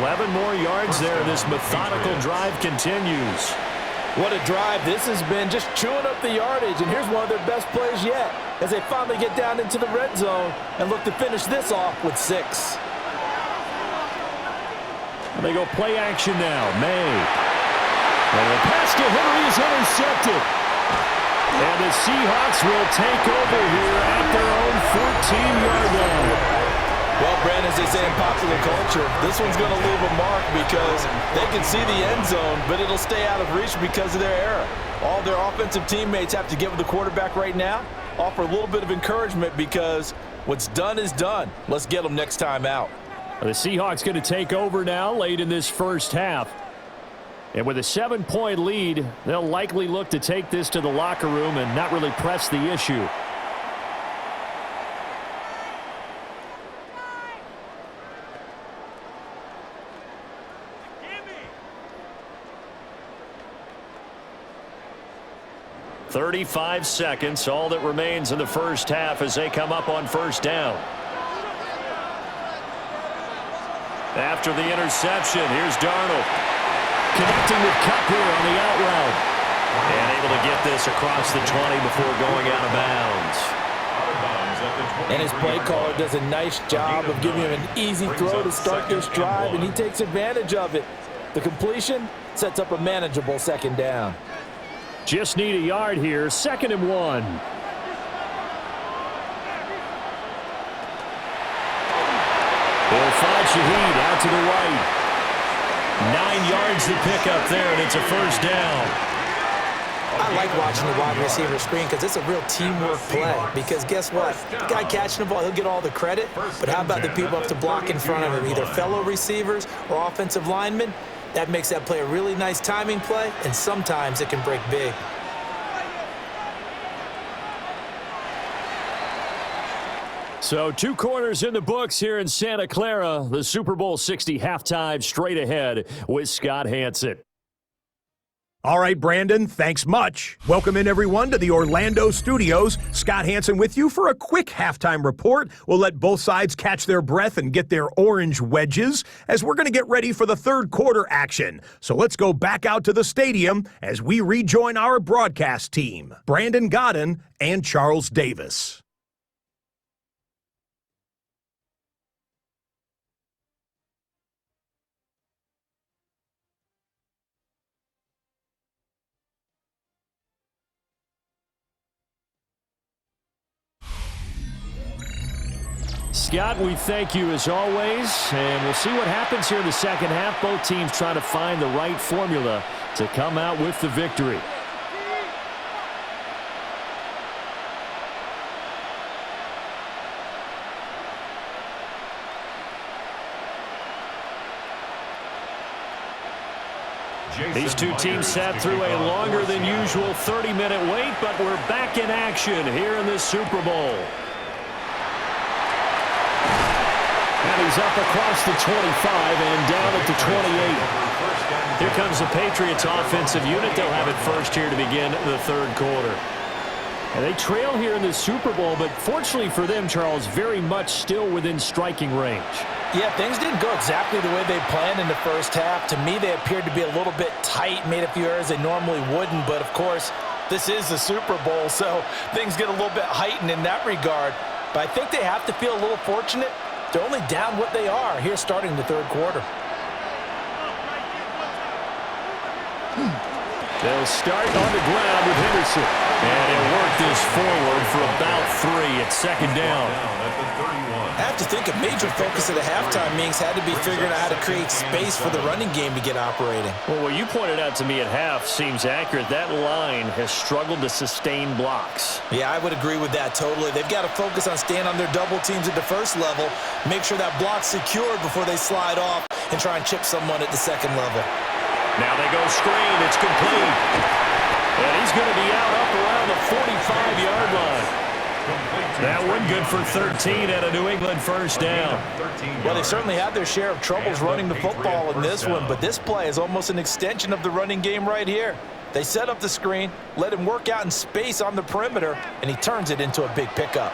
11 more yards there. This methodical drive continues. What a drive this has been, just chewing up the yardage. And here's one of their best plays yet as they finally get down into the red zone and look to finish this off with 6. And they go play action now. May. And the pass to Henry is intercepted. And the Seahawks will take over here at their own 14-yard line. Well, Brandon, as they say in popular culture, this one's going to leave a mark because they can see the end zone, but it'll stay out of reach because of their error. All their offensive teammates have to give the quarterback right now, offer a little bit of encouragement because what's done is done. Let's get them next time out. The Seahawks going to take over now late in this first half. And with a 7-point lead, they'll likely look to take this to the locker room and not really press the issue. 35 seconds, all that remains in the first half as they come up on first down. After the interception, here's Darnold. Connecting with Kupp here on the out route. And able to get this across the 20 before going out of bounds. And his play caller does a nice job of giving him an easy throw to start this drive, and he takes advantage of it. The completion sets up a manageable second down. Just need a yard here, 2nd and 1. They'll find Shaheed out to the right. 9 yards to pick up there, and it's a first down. I like watching the wide receiver screen because it's a real teamwork play. Because guess what? The guy catching the ball, he'll get all the credit. But how about the people up to block in front of him, either fellow receivers or offensive linemen? That makes that play a really nice timing play, and sometimes it can break big. So 2 quarters in the books here in Santa Clara. The Super Bowl 60 halftime straight ahead with Scott Hanson. All right, Brandon, thanks much. Welcome in, everyone, to the Orlando studios. Scott Hanson with you for a quick halftime report. We'll let both sides catch their breath and get their orange wedges as we're going to get ready for the third quarter action. So let's go back out to the stadium as we rejoin our broadcast team, Brandon Godden and Charles Davis. Scott, we thank you as always, and we'll see what happens here in the second half. Both teams trying to find the right formula to come out with the victory. These two teams sat through a longer than usual 30-minute wait, but we're back in action here in this Super Bowl. And he's up across the 25 and down at the 28. Here comes the Patriots offensive unit. They'll have it first here to begin the third quarter. And they trail here in the Super Bowl, but fortunately for them, Charles, very much still within striking range. Yeah, things didn't go exactly the way they planned in the first half. To me, they appeared to be a little bit tight, made a few errors they normally wouldn't. But, of course, this is the Super Bowl, so things get a little bit heightened in that regard. But I think they have to feel a little fortunate. They're only down what they are here starting the third quarter. They'll start on the ground with Henderson. And he'll work this forward for about 3 at second down. I have to think a major focus of the halftime meetings had to be figuring out how to create space for the running game to get operating. Well, what you pointed out to me at half seems accurate. That line has struggled to sustain blocks. Yeah, I would agree with that totally. They've got to focus on staying on their double teams at the first level, make sure that block's secured before they slide off and try and chip someone at the second level. Now they go screen. It's complete. And he's going to be out up around the 45-yard line. That one good for 13 at a New England first down. Well, they certainly had their share of troubles running the football in this one, but this play is almost an extension of the running game right here. They set up the screen, let him work out in space on the perimeter, and he turns it into a big pickup.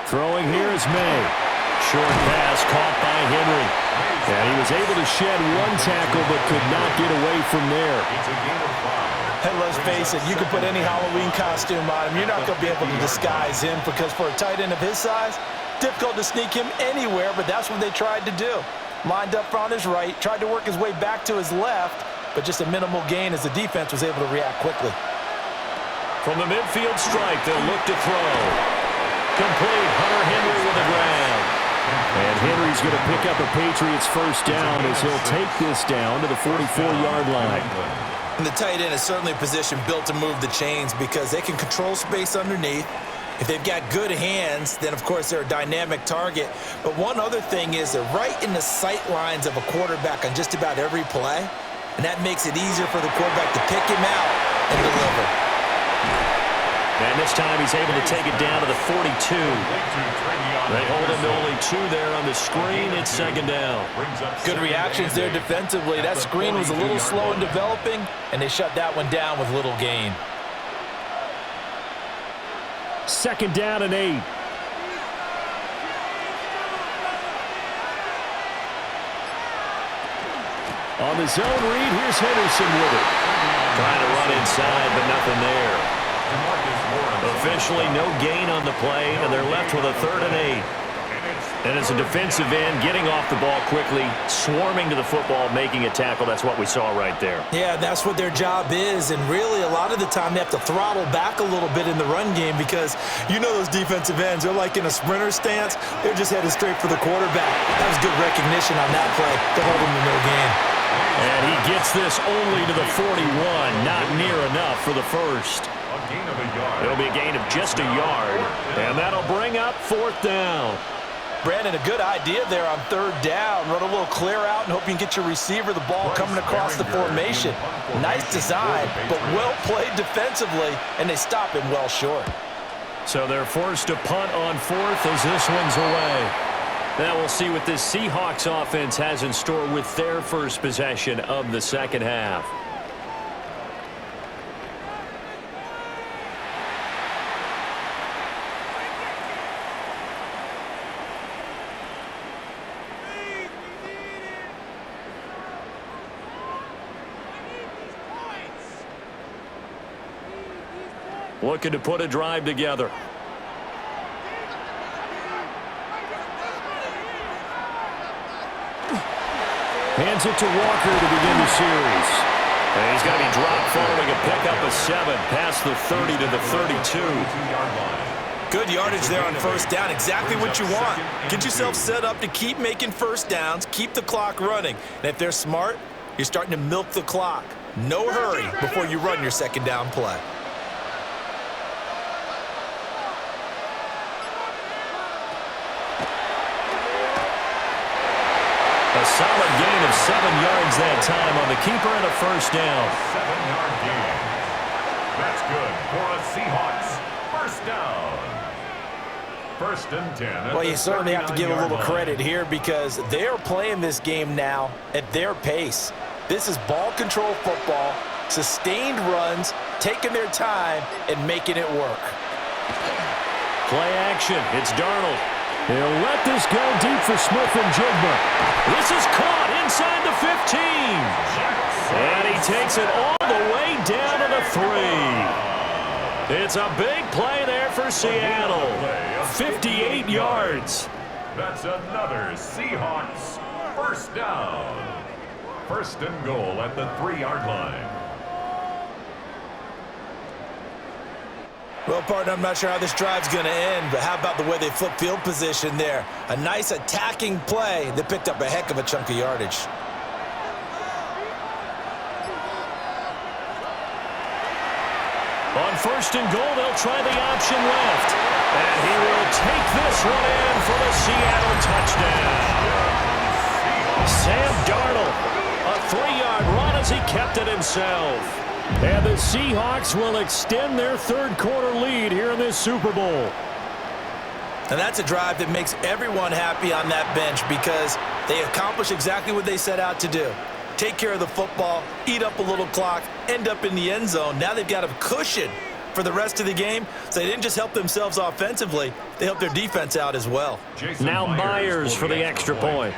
Throwing here is May. Short pass caught by Henry. And he was able to shed one tackle but could not get away from there. Hey, let's face it, you can put any Halloween costume on him. You're not going to be able to disguise him because for a tight end of his size, difficult to sneak him anywhere, but that's what they tried to do. Lined up on his right, tried to work his way back to his left, but just a minimal gain as the defense was able to react quickly. From the midfield strike, they'll look to throw. Complete, Hunter Henry with the ground. And Henry's going to pick up a Patriots first down as he'll take this down to the 44-yard line. And the tight end is certainly a position built to move the chains because they can control space underneath. If they've got good hands, then, of course, they're a dynamic target. But one other thing is they're right in the sight lines of a quarterback on just about every play, and that makes it easier for the quarterback to pick him out and deliver. And this time he's able to take it down to the 42. They hold him to only 2 there on the screen. It's second down. Good reactions there defensively. That screen was a little slow in developing, and they shut that one down with little gain. Second down and 8. On the zone read, here's Henderson with it. Trying to run inside, but nothing there. Officially no gain on the play, and they're left with a 3rd and 8. And as a defensive end, getting off the ball quickly, swarming to the football, making a tackle. That's what we saw right there. Yeah, that's what their job is, and really a lot of the time they have to throttle back a little bit in the run game because you know those defensive ends, they're like in a sprinter stance. They're just headed straight for the quarterback. That was good recognition on that play to hold him to no gain. And he gets this only to the 41, not near enough for the first. It'll be a gain of just a yard, and that'll bring up 4th down. Brandon, a good idea there on 3rd down. Run a little clear out and hope you can get your receiver the ball coming across the formation. Nice design, but well played defensively, and they stop him well short. So they're forced to punt on 4th as this one's away. Now we'll see what this Seahawks offense has in store with their first possession of the second half. Looking to put a drive together. Hands it to Walker to begin the series. And he's going to be dropped following a pickup of 7 past the 30 to the 32. Good yardage there on 1st down. Exactly what you want. Get yourself set up to keep making 1st downs, keep the clock running. And if they're smart, you're starting to milk the clock. No hurry before you run your 2nd down play. A solid gain of 7 yards that time on the keeper and a 1st down. 7-yard gain. That's good for a Seahawks 1st down. 1st and 10. Well, you certainly have to give a little credit here because they are playing this game now at their pace. This is ball control football, sustained runs, taking their time, and making it work. Play action. It's Darnold. He'll let this go deep for Smith and Jigba. This is caught inside the 15. And he takes it all the way down to the 3. It's a big play there for Seattle. 58 yards. That's another Seahawks 1st down. 1st and goal at the 3-yard line. Well, partner, I'm not sure how this drive's going to end, but how about the way they flip field position there? A nice attacking play that picked up a heck of a chunk of yardage. On 1st and goal, they'll try the option left. And he will take this one in for the Seattle touchdown. Sam Darnold, a 3-yard run as he kept it himself. And the Seahawks will extend their 3rd quarter lead here in this Super Bowl. And that's a drive that makes everyone happy on that bench because they accomplish exactly what they set out to do. Take care of the football, eat up a little clock, end up in the end zone. Now they've got a cushion for the rest of the game. So they didn't just help themselves offensively, they helped their defense out as well. Now Myers for the extra point.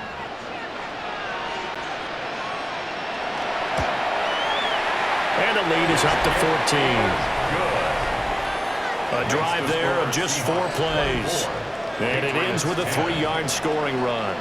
And the lead is up to 14. A drive there of just 4 plays. And it ends with a 3-yard scoring run.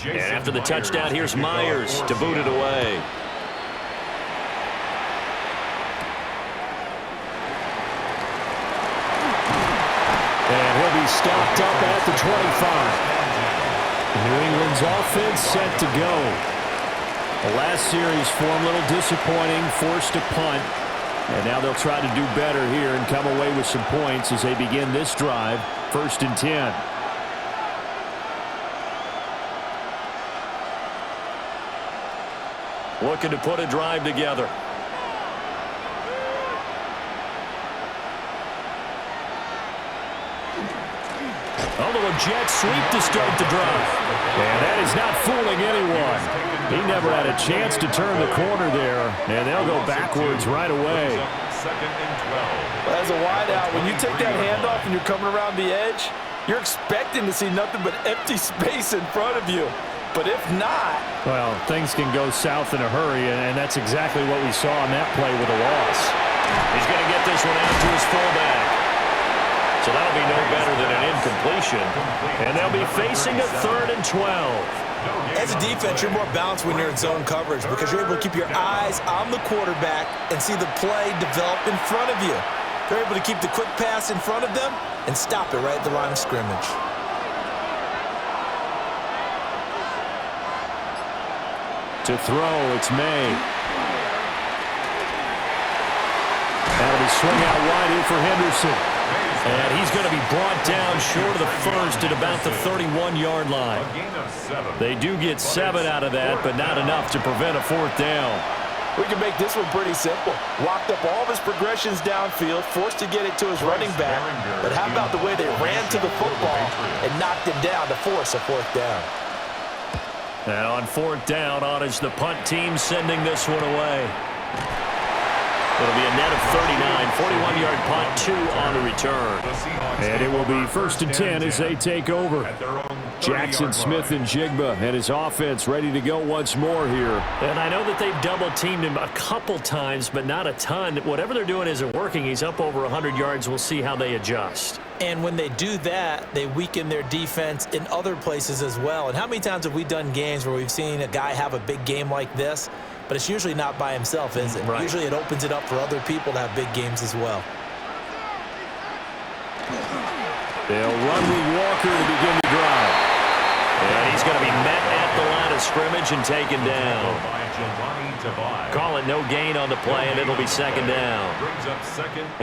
And after the touchdown, here's Myers to boot it away. And he'll be stopped up at the 25. New England's offense set to go. The last series for them, a little disappointing, forced a punt. And now they'll try to do better here and come away with some points as they begin this drive, 1st and 10. Looking to put a drive together. Although a jet sweep to start the drive. And that is not fooling anyone. He never had a chance to turn the corner there, and they'll go backwards right away. As a wideout, when you take that handoff and you're coming around the edge, you're expecting to see nothing but empty space in front of you. But if not... Well, things can go south in a hurry, and that's exactly what we saw on that play with a loss. He's going to get this one out to his fullback. So that'll be no better than an incompletion. And they'll be facing a 3rd and 12. As a defense, you're more balanced when you're in zone coverage because you're able to keep your eyes on the quarterback and see the play develop in front of you. They're able to keep the quick pass in front of them and stop it right at the line of scrimmage. To throw, it's May. That'll be swung out wide here for Henderson. And he's going to be brought down short of the first at about the 31-yard line. They do get 7 out of that, but not enough to prevent a 4th down. We can make this one pretty simple. Locked up all of his progressions downfield, forced to get it to his running back. But how about the way they ran to the football and knocked him down to force a 4th down? And on 4th down, Ottage, the punt team sending this one away. It'll be a net of 39, 41-yard punt, 2 on the return. And it will be 1st and 10 as they take over. Jackson Smith and Jigba and his offense ready to go once more here. And I know that they've double-teamed him a couple times, but not a ton. Whatever they're doing isn't working. He's up over 100 yards. We'll see how they adjust. And when they do that, they weaken their defense in other places as well. And how many times have we done games where we've seen a guy have a big game like this? But it's usually not by himself, is it? Right. Usually it opens it up for other people to have big games as well. They'll run with Walker to begin the drive. And he's going to be met at the line of scrimmage and taken down. Call it no gain on the play, and it'll be 2nd down.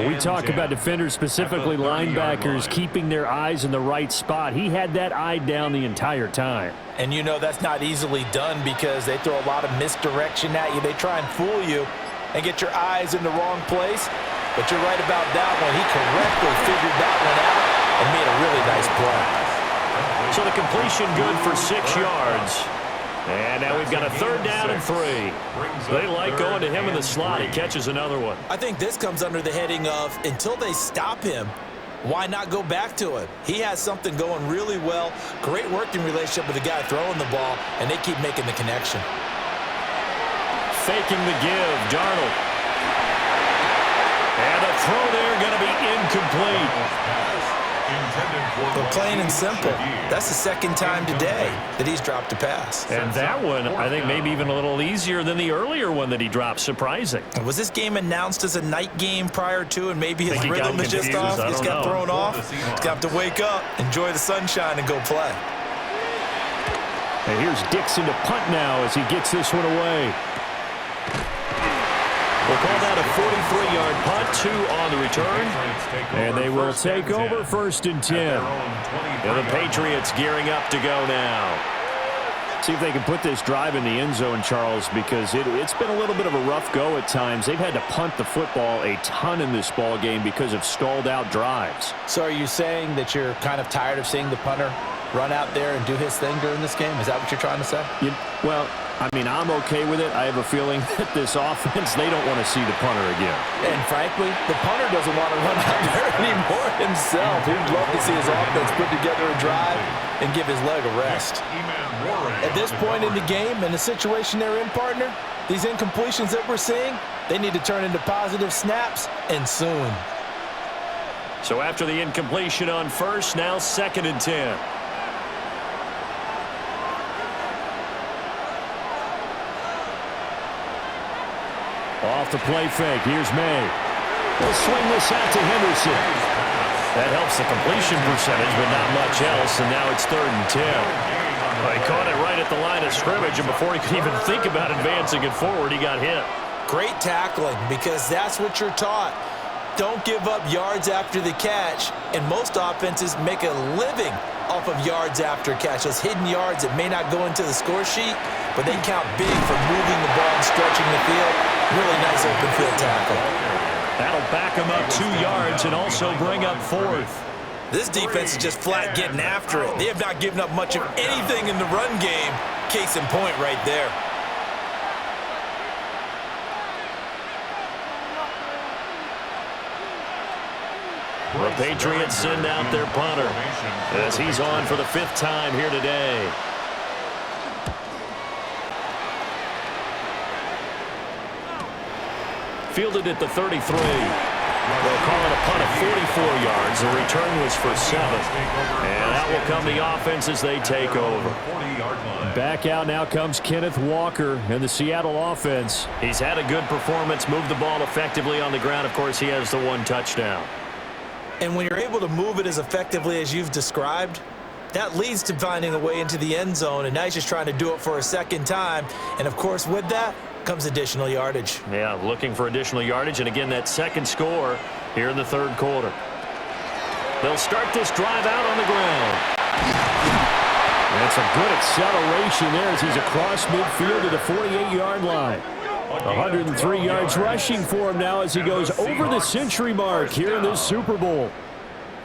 We talk about defenders, specifically linebackers, keeping their eyes in the right spot. He had that eye down the entire time. And you know that's not easily done because they throw a lot of misdirection at you. They try and fool you and get your eyes in the wrong place. But you're right about that one. He correctly figured that one out and made a really nice play. So the completion good for 6 yards. And now we've got a 3rd down and 3. They like going to him in the slot. He catches another one. I think this comes under the heading of until they stop him, why not go back to it? He has something going really well, great working relationship with the guy throwing the ball, and they keep making the connection. Faking the give, Darnold. And the throw there going to be incomplete. But plain and simple, that's the 2nd time today that he's dropped a pass. And that one, I think, maybe even a little easier than the earlier one that he dropped. Surprising. Was this game announced as a night game prior to, and maybe his rhythm is just confused. off? He just got thrown off. He's going to have to wake up, enjoy the sunshine, and go play. And here's Dixon to punt now as he gets this one away. We'll call that a 43-yard punt, 2 on the return. And they will take over 1st and 10. And the Patriots gearing up to go now. See if they can put this drive in the end zone, Charles, because it's been a little bit of a rough go at times. They've had to punt the football a ton in this ball game because of stalled-out drives. So are you saying that you're kind of tired of seeing the punter run out there and do his thing during this game? Is that what you're trying to say? Well, I mean, I'm okay with it. I have a feeling that this offense, they don't want to see the punter again. And frankly, the punter doesn't want to run out there anymore himself. He'd love to see his offense put together a drive and give his leg a rest. At this point in the game and the situation they're in, partner, these incompletions that we're seeing, they need to turn into positive snaps, and soon. So after the incompletion on 1st, now 2nd and 10. Off the play fake. Here's May. We'll swing this out to Henderson. That helps the completion percentage, but not much else, and now it's 3rd and 10. Well, he caught it right at the line of scrimmage, and before he could even think about advancing it forward, he got hit. Great tackling, because that's what you're taught. Don't give up yards after the catch, and most offenses make a living off of yards after catch. Those hidden yards that may not go into the score sheet, but they count big for moving the ball and stretching the field. Really nice open field tackle. That'll back him up 2 yards and also bring up 4th. This defense is just flat getting after it. They have not given up much of anything in the run game. Case in point right there. The Patriots send out their punter as he's on for the 5th time here today. Fielded at the 33. They'll call it a punt of 44 yards. The return was for 7. And that will come the offense as they take over. Back out now comes Kenneth Walker and the Seattle offense. He's had a good performance, moved the ball effectively on the ground. Of course, he has the 1 touchdown. And when you're able to move it as effectively as you've described, that leads to finding a way into the end zone, and now he's just trying to do it for a 2nd time. And, of course, with that comes additional yardage. Yeah, looking for additional yardage, and again, that 2nd score here in the 3rd quarter. They'll start this drive out on the ground. That's a good acceleration there as he's across midfield to the 48-yard line. 103 yards rushing for him now as he goes over the century mark here in this Super Bowl.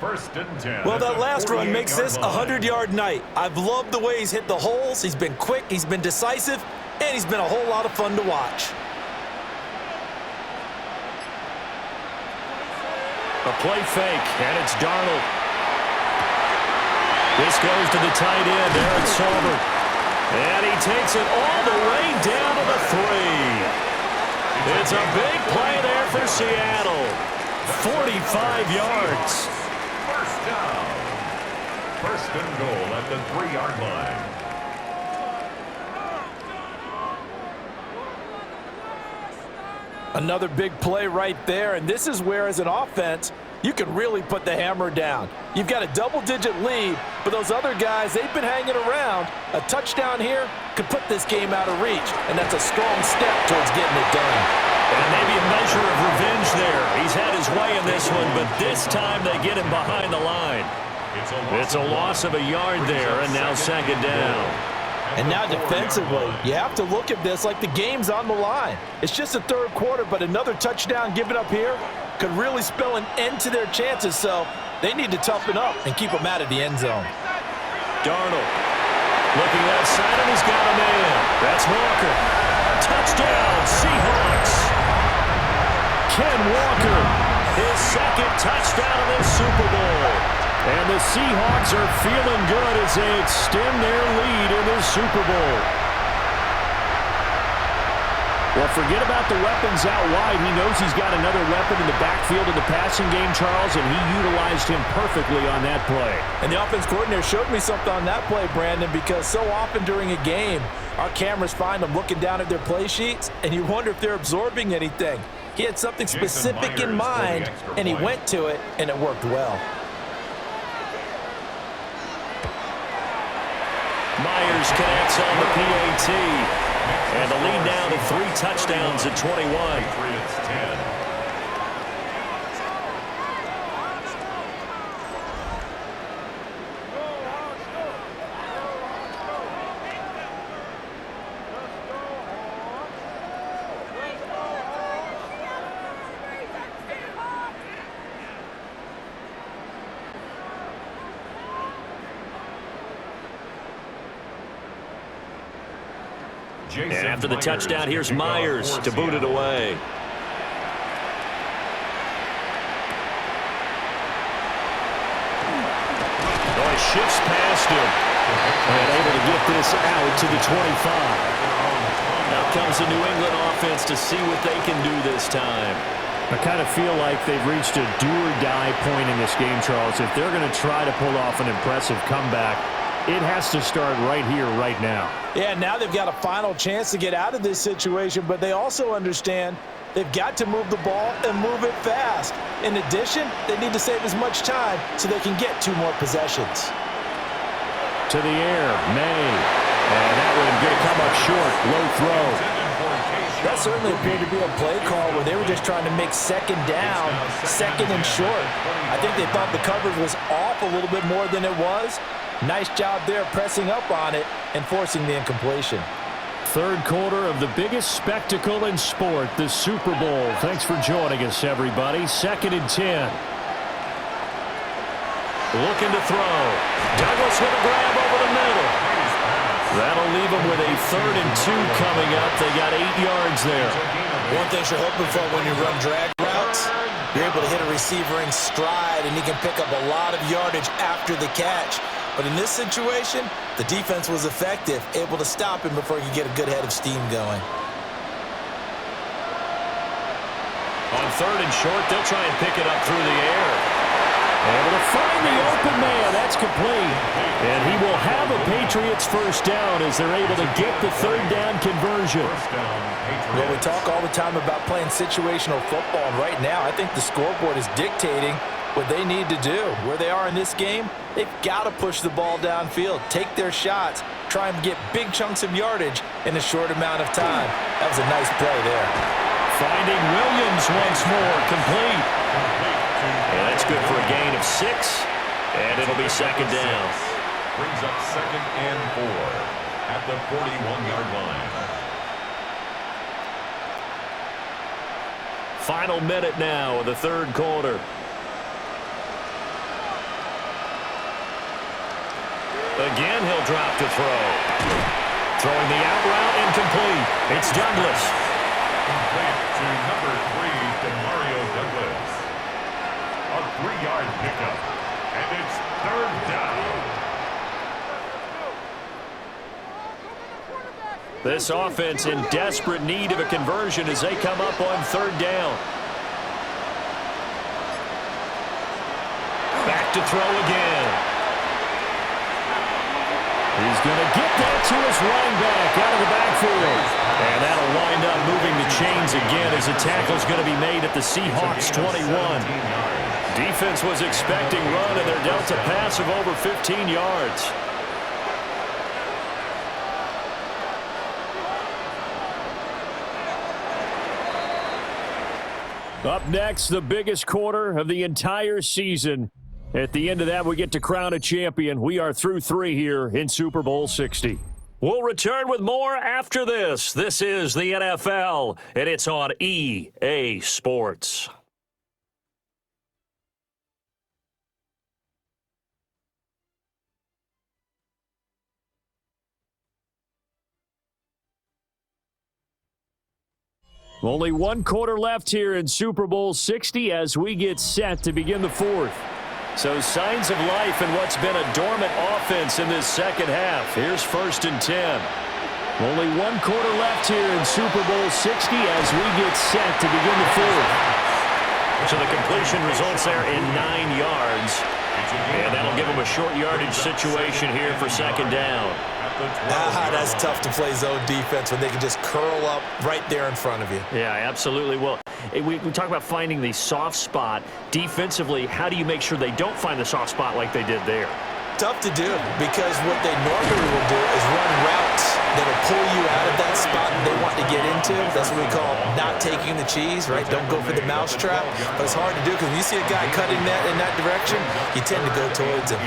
1st and 10. Well, that last run makes this a 100-yard night. I've loved the way he's hit the holes. He's been quick, he's been decisive, and he's been a whole lot of fun to watch. A play fake, and it's Darnold. This goes to the tight end, Aaron Salter. And he takes it all the way down to the 3. It's a big play there for Seattle. 45 yards. 1st down. 1st and goal at the 3-yard line. Another big play right there, and this is where, as an offense, you can really put the hammer down. You've got a double-digit lead, but those other guys, they've been hanging around. A touchdown here could put this game out of reach, and that's a strong step towards getting it done. And maybe a measure of revenge there. He's had his way in this one, but this time they get him behind the line. It's a loss of a yard there, and now 2nd down. And now defensively, you have to look at this like the game's on the line. It's just the 3rd quarter, but another touchdown given up here could really spell an end to their chances, so they need to toughen up and keep them out of the end zone. Darnold looking outside, and he's got a man. That's Walker. Touchdown, Seahawks. Ken Walker, his 2nd touchdown of this Super Bowl. And the Seahawks are feeling good as they extend their lead in this Super Bowl. Well, forget about the weapons out wide. He knows he's got another weapon in the backfield in the passing game, Charles, and he utilized him perfectly on that play. And the offense coordinator showed me something on that play, Brandon, because so often during a game, our cameras find them looking down at their play sheets, and you wonder if they're absorbing anything. He had something specific in mind, and he went to it, and it worked well. Myers connects on the PAT. And the lead now to 3 touchdowns at 21. Patriots 10. And after the touchdown, here's Myers to boot it away. Oh, he shifts past him. And able to get this out to the 25. Now comes the New England offense to see what they can do this time. I kind of feel like they've reached a do-or-die point in this game, Charles. If they're going to try to pull off an impressive comeback, it has to start right here, right now. Yeah, now they've got a final chance to get out of this situation, but they also understand they've got to move the ball and move it fast. In addition, they need to save as much time so they can get 2 more possessions. To the air, May. And that one going to come up short. Low throw. That certainly appeared to be a play call where they were just trying to make second down, second and short. I think they thought the coverage was off a little bit more than it was. Nice job there pressing up on it and forcing the incompletion. Third quarter of the biggest spectacle in sport, the Super Bowl. Thanks for joining us, everybody. 2nd and 10. Looking to throw. Douglas with a grab over the middle. That'll leave them with a 3rd and 2 coming up. They got 8 yards there. One thing you're hoping for when you run drag routes, you're able to hit a receiver in stride, and he can pick up a lot of yardage after the catch. But in this situation, the defense was effective, able to stop him before he could get a good head of steam going. On 3rd and short, they'll try and pick it up through the air. Able to find the open man. That's complete. And he will have a Patriots first down as they're able to get the 3rd down conversion. Well, we talk all the time about playing situational football, and right now I think the scoreboard is dictating what they need to do. Where they are in this game, they've got to push the ball downfield, take their shots, try and get big chunks of yardage in a short amount of time. That was a nice play there. Finding Williams once more, complete. And that's good for a gain of 6, and it'll be 2nd down. Brings up 2nd and 4 at the 41-yard line. Final minute now of the 3rd quarter. Again, he'll drop to throw. Throwing the out route, incomplete. It's Douglas. Complete to number 3, Demario Douglas. A 3-yard pickup, and it's 3rd down. This offense in desperate need of a conversion as they come up on 3rd down. Back to throw again. He's going to get that to his running back out of the backfield. And that'll wind up moving the chains again as a tackle's going to be made at the Seahawks 21. Defense was expecting run, and they're dealt a pass of over 15 yards. Up next, the biggest quarter of the entire season. At the end of that, we get to crown a champion. We are through 3 here in Super Bowl 60. We'll return with more after this. This is the NFL, and it's on EA Sports. Only 1 quarter left here in Super Bowl 60 as we get set to begin the 4th. So signs of life in what's been a dormant offense in this second half. Here's 1st and 10. Only 1 quarter left here in Super Bowl 60 as we get set to begin the 4th. So the completion results there in 9 yards. And that'll give them a short yardage situation here for 2nd down. That's tough to play zone defense when they can just curl up right there in front of you. Yeah, absolutely. Well, we talk about finding the soft spot. Defensively, how do you make sure they don't find the soft spot like they did there? Tough to do, because what they normally will do is run routes that'll pull you out of that spot they want to get into. That's what we call not taking the cheese, right? Don't go for the mousetrap. But it's hard to do because when you see a guy cutting that in that direction, you tend to go towards him.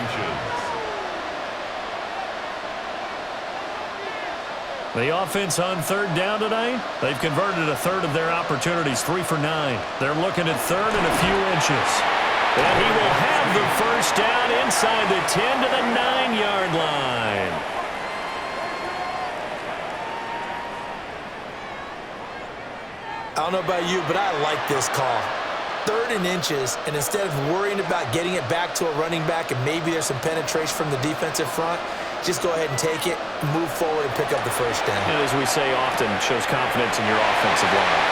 The offense on 3rd down tonight, they've converted a 1/3 of their opportunities, 3 for 9. They're looking at 3rd and a few inches. And he will have the first down inside the 10 to the 9-yard line. I don't know about you, but I like this call. 3rd and inches, and instead of worrying about getting it back to a running back and maybe there's some penetration from the defensive front, just go ahead and take it, move forward, and pick up the first down. And as we say often, shows confidence in your offensive line.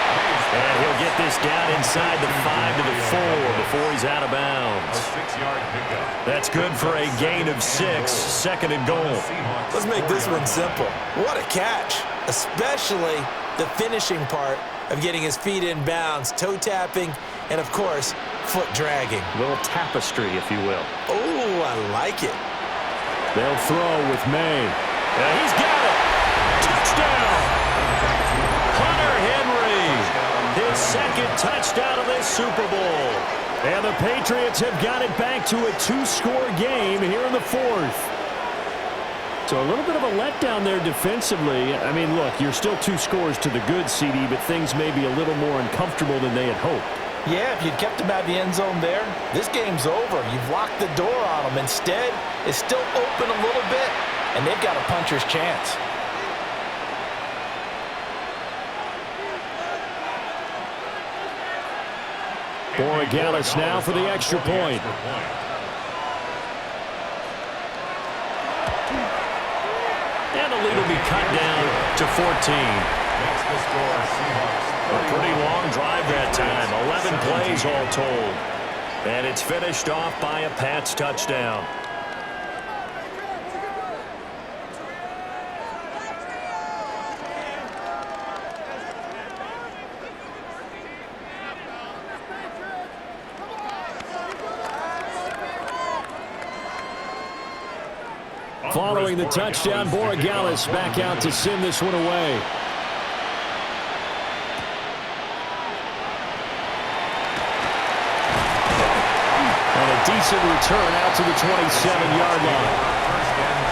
And he'll get this down inside the 5 to the 4 before he's out of bounds. That's good for a gain of 6, 2nd and goal. Let's make this one simple. What a catch, especially the finishing part of getting his feet in bounds, toe tapping, and of course, foot dragging. A little tapestry, if you will. Oh, I like it. They'll throw with May. And he's got it. Touchdown. Hunter Henry. His second touchdown of this Super Bowl. And the Patriots have got it back to a 2-score game here in the fourth. So a little bit of a letdown there defensively. I mean, look, you're still 2 scores to the good, CD, but things may be a little more uncomfortable than they had hoped. Yeah, if you'd kept them out of the end zone there, this game's over. You've locked the door on them. Instead, it's still open a little bit, and they've got a puncher's chance. Borregales now for the extra point. And the lead will be cut down to 14. Makes the score Seahawks. A pretty long drive that time. 11 plays all told. And it's finished off by a Pats touchdown. Following the touchdown, Borregales back out to send this one away. And a decent return out to the 27-yard line.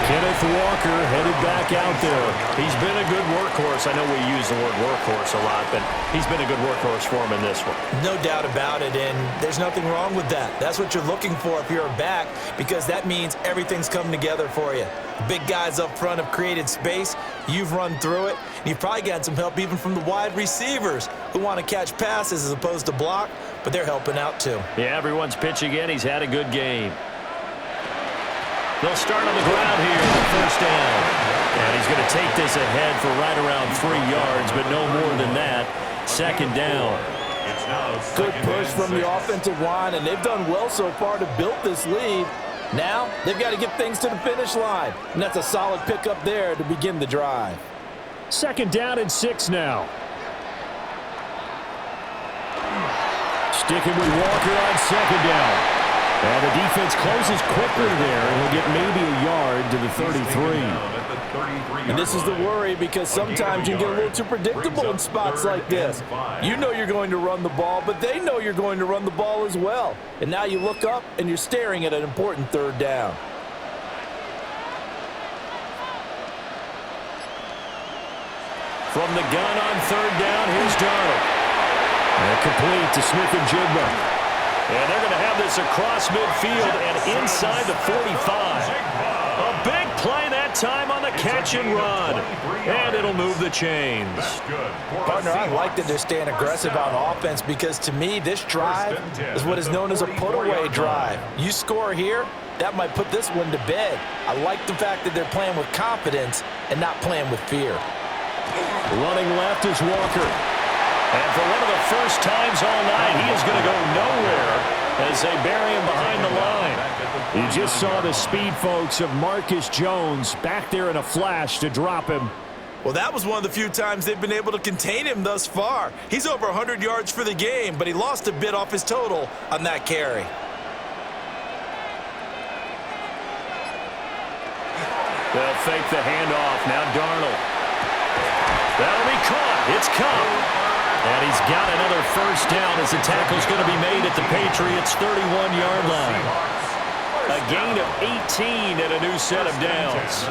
Kenneth Walker headed back out there. He's been a good workhorse. I know we use the word workhorse a lot, but he's been a good workhorse for him in this one. No doubt about it, and there's nothing wrong with that. That's what you're looking for if you're a back, because that means everything's come together for you. Big guys up front have created space. You've run through it. And you've probably got some help even from the wide receivers who want to catch passes as opposed to block, but they're helping out too. Yeah, everyone's pitching in. He's had a good game. They'll start on the ground here with first down. And he's going to take this ahead for right around 3 yards, but no more than that. Second down. Good push from the offensive line, and they've done well so far to build this lead. Now they've got to get things to the finish line, and that's a solid pickup there to begin the drive. Second down and 6 now. Sticking with Walker on second down. And the defense closes quickly there, and he'll get maybe a yard to the 33. And this is the worry, because sometimes you get a little too predictable in spots like this. You know you're going to run the ball, but they know you're going to run the ball as well. And now you look up, and you're staring at an important third down. From the gun on third down, here's Darnold. And complete to Smith-Njigba. And they're going to have this across midfield and inside the 45. A big play that time on the catch and run. And it'll move the chains. Partner, I like that they're staying aggressive on offense, because to me, this drive is what is known as a put-away drive. You score here, that might put this one to bed. I like the fact that they're playing with confidence and not playing with fear. Running left is Walker. And for one of the first times all night, he is going to go nowhere as they bury him behind the line. You just saw the speed, folks, of Marcus Jones back there in a flash to drop him. Well, that was one of the few times they've been able to contain him thus far. He's over 100 yards for the game, but he lost a bit off his total on that carry. They'll fake the handoff. Now Darnold. That'll be caught. It's Cup. And he's got another first down as the tackle's going to be made at the Patriots' 31-yard line. A gain of 18 and a new set of downs.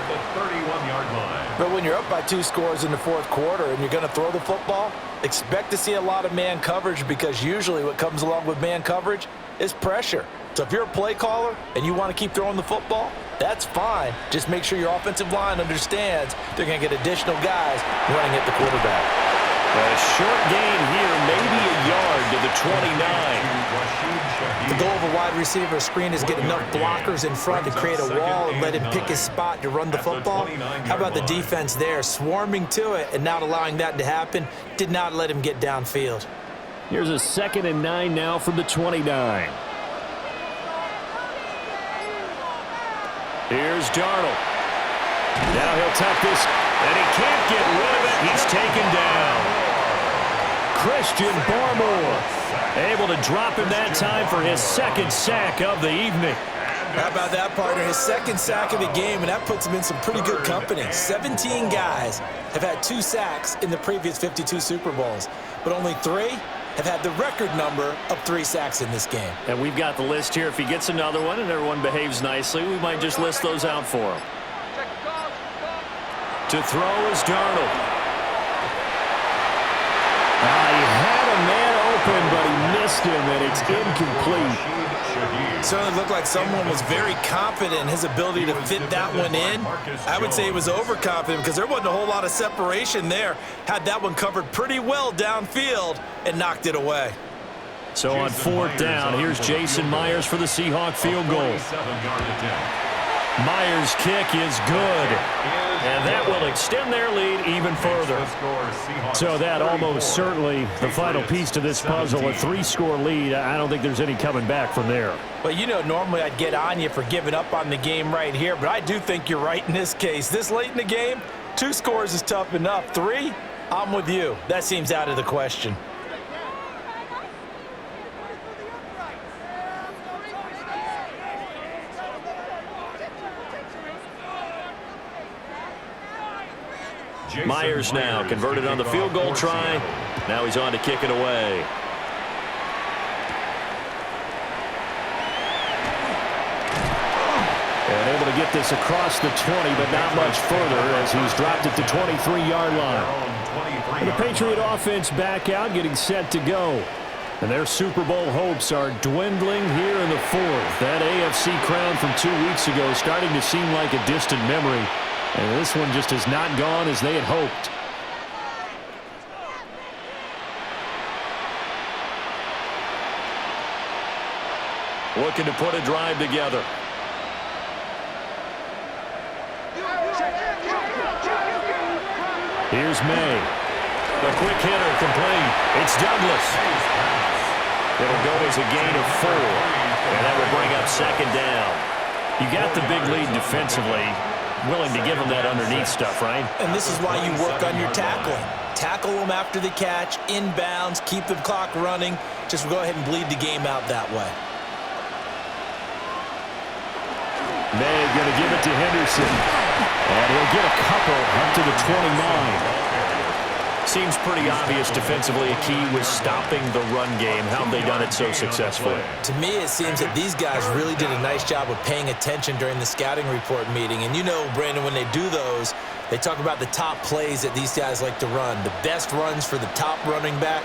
But when you're up by 2 scores in the fourth quarter and you're going to throw the football, expect to see a lot of man coverage, because usually what comes along with man coverage is pressure. So if you're a play caller and you want to keep throwing the football, that's fine. Just make sure your offensive line understands they're going to get additional guys running at the quarterback. A short gain here, maybe a yard to the 29. The goal of a wide receiver screen is get enough blockers in front to create a wall and let him pick his spot to run the football. How about the defense there, swarming to it and not allowing that to happen? Did not let him get downfield. Here's a 2nd and 9 now from the 29. Here's Darnold. Now he'll tuck this, and he can't get rid of it. He's taken down. Christian Barmore able to drop him that time for his second sack of the evening. How about that, partner? His second sack of the game, and that puts him in some pretty good company. 17 guys have had 2 sacks in the previous 52 Super Bowls, but only 3 have had the record number of 3 sacks in this game. And we've got the list here. If he gets another one and everyone behaves nicely, we might just list those out for him. To throw is Darnold. He had a man open, but he missed him, and it's incomplete. Certainly looked like someone was very confident in his ability to fit that one in. I would say he was overconfident because there wasn't a whole lot of separation there. Had that one covered pretty well downfield and knocked it away. So on 4th down, here's Jason Myers for the Seahawk field goal. Myers' kick is good, and that will extend their lead even further. So that almost certainly the final piece to this puzzle, a 3-score lead. I don't think there's any coming back from there. Well, you know, normally I'd get on you for giving up on the game right here, but I do think you're right in this case. This late in the game, 2 scores is tough enough. 3, I'm with you. That seems out of the question. Myers now converted on the field goal try. Now he's on to kick it away. And able to get this across the 20, but not much further as he's dropped it to 23-yard line. And the Patriot offense back out, getting set to go. And their Super Bowl hopes are dwindling here in the 4th. That AFC crown from 2 weeks ago is starting to seem like a distant memory. And this one just has not gone as they had hoped. Looking to put a drive together. Here's May. The quick hitter complete. It's Douglas. It'll go as a gain of 4. And that will bring up 2nd down. You got the big lead defensively. Willing to give them that underneath stuff, right? And this is why you work on your tackling. Tackle them after the catch, inbounds, keep the clock running. Just go ahead and bleed the game out that way. May going to give it to Henderson. And he'll get a couple up to the 29. Seems pretty obvious defensively. A key was stopping the run game. How have they done it so successfully? To me, it seems that these guys really did a nice job of paying attention during the scouting report meeting. And you know, Brandon, when they do those, they talk about the top plays that these guys like to run. The best runs for the top running back,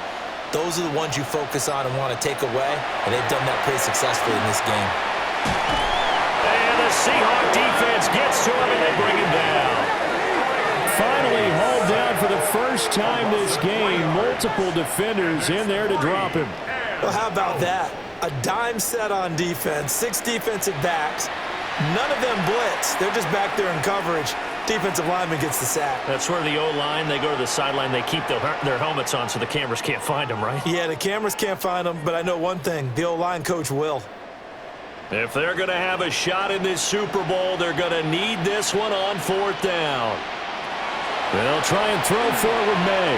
those are the ones you focus on and want to take away. And they've done that pretty successfully in this game. And the Seahawk defense gets to him and they bring him down. Finally hauled down for the first time this game. Multiple defenders in there to drop him. Well, how about that? A dime set on defense, 6 defensive backs. None of them blitz. They're just back there in coverage. Defensive lineman gets the sack. That's where the O-line, they go to the sideline, they keep their helmets on so the cameras can't find them, right? Yeah, the cameras can't find them, but I know one thing. The O-line coach will. If they're going to have a shot in this Super Bowl, they're going to need this one on 4th down. They'll try and throw for it with May.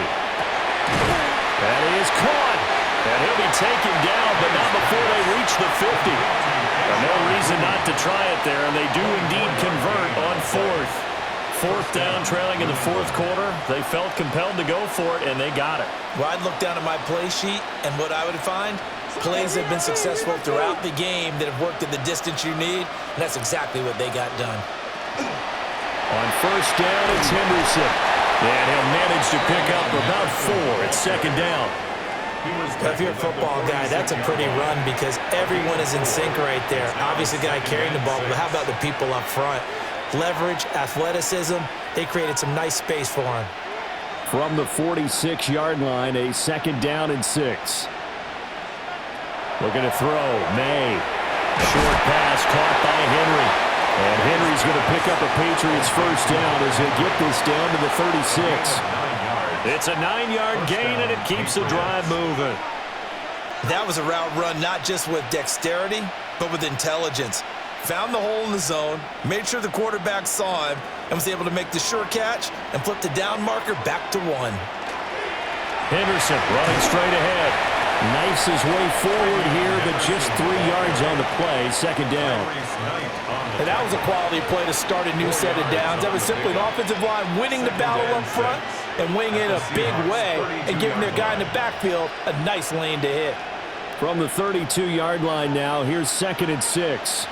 And he is caught. And he'll be taken down, but not before they reach the 50. No reason not to try it there, and they do indeed convert on 4th. 4th down, trailing in the 4th quarter. They felt compelled to go for it, and they got it. Well, I'd look down at my play sheet, and what I would find, plays have been successful throughout the game that have worked at the distance you need, and that's exactly what they got done. On 1st down, it's Henderson. And he'll manage to pick up about 4. It's 2nd down. If you're a football guy, that's a pretty run because everyone is in sync right there. Obviously, the guy carrying the ball, but how about the people up front? Leverage, athleticism, they created some nice space for him. From the 46-yard line, a 2nd down and 6. Looking to throw, May. Short pass caught by Henry. And Henry's going to pick up a Patriots 1st down as they get this down to the 36. It's a 9-yard gain, and it keeps the drive moving. That was a route run not just with dexterity, but with intelligence. Found the hole in the zone, made sure the quarterback saw him, and was able to make the sure catch and flip the down marker back to 1. Henderson running straight ahead. Knifes his way forward here, but just 3 yards on the play. Second down. And that was a quality play to start a new set of downs. That was simply an offensive line winning the battle up front and winning in a big way and giving their guy in the backfield a nice lane to hit. From the 32-yard line now, here's 2nd and 6.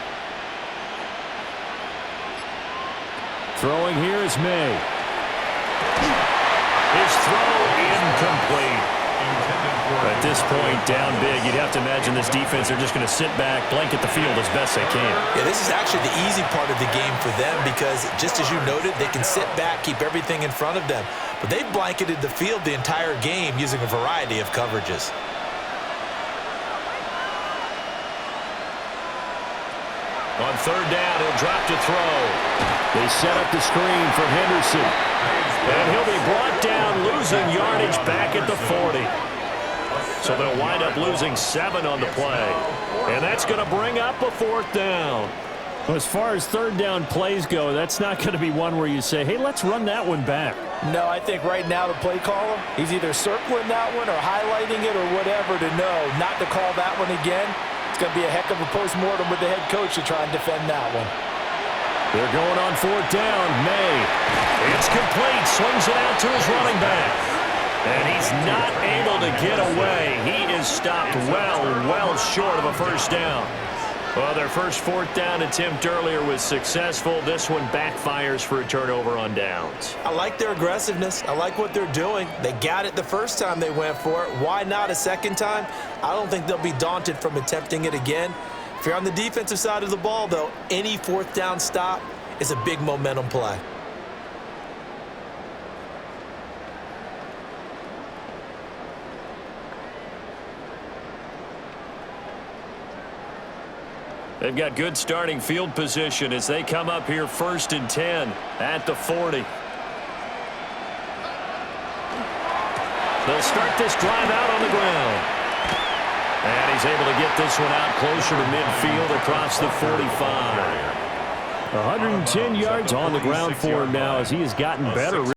Throwing here is May. His throw incomplete. At this point, down big, you'd have to imagine this defense, they're just going to sit back, blanket the field as best they can. Yeah, this is actually the easy part of the game for them because, just as you noted, they can sit back, keep everything in front of them. But they've blanketed the field the entire game using a variety of coverages. On 3rd down, he'll drop to throw. They set up the screen for Henderson. And he'll be brought down, losing yardage back at the 40. So they'll wind up losing 7 on the play. And that's going to bring up a 4th down. Well, as far as 3rd down plays go, that's not going to be one where you say, hey, let's run that one back. No, I think right now the play caller, he's either circling that one or highlighting it or whatever to know not to call that one again. It's going to be a heck of a postmortem with the head coach to try and defend that one. They're going on 4th down. May. It's complete. Swings it out to his running back. And he's not able to get away. He is stopped well short of a 1st down. Well, their first 4th down attempt earlier was successful. This one backfires for a turnover on downs. I like their aggressiveness. I like what they're doing. They got it the first time they went for it. Why not a second time? I don't think they'll be daunted from attempting it again. If you're on the defensive side of the ball, though, any 4th down stop is a big momentum play. They've got good starting field position as they come up here 1st and 10 at the 40. They'll start this drive out on the ground. And he's able to get this one out closer to midfield across the 45. 110 yards on the ground for him now as he has gotten better.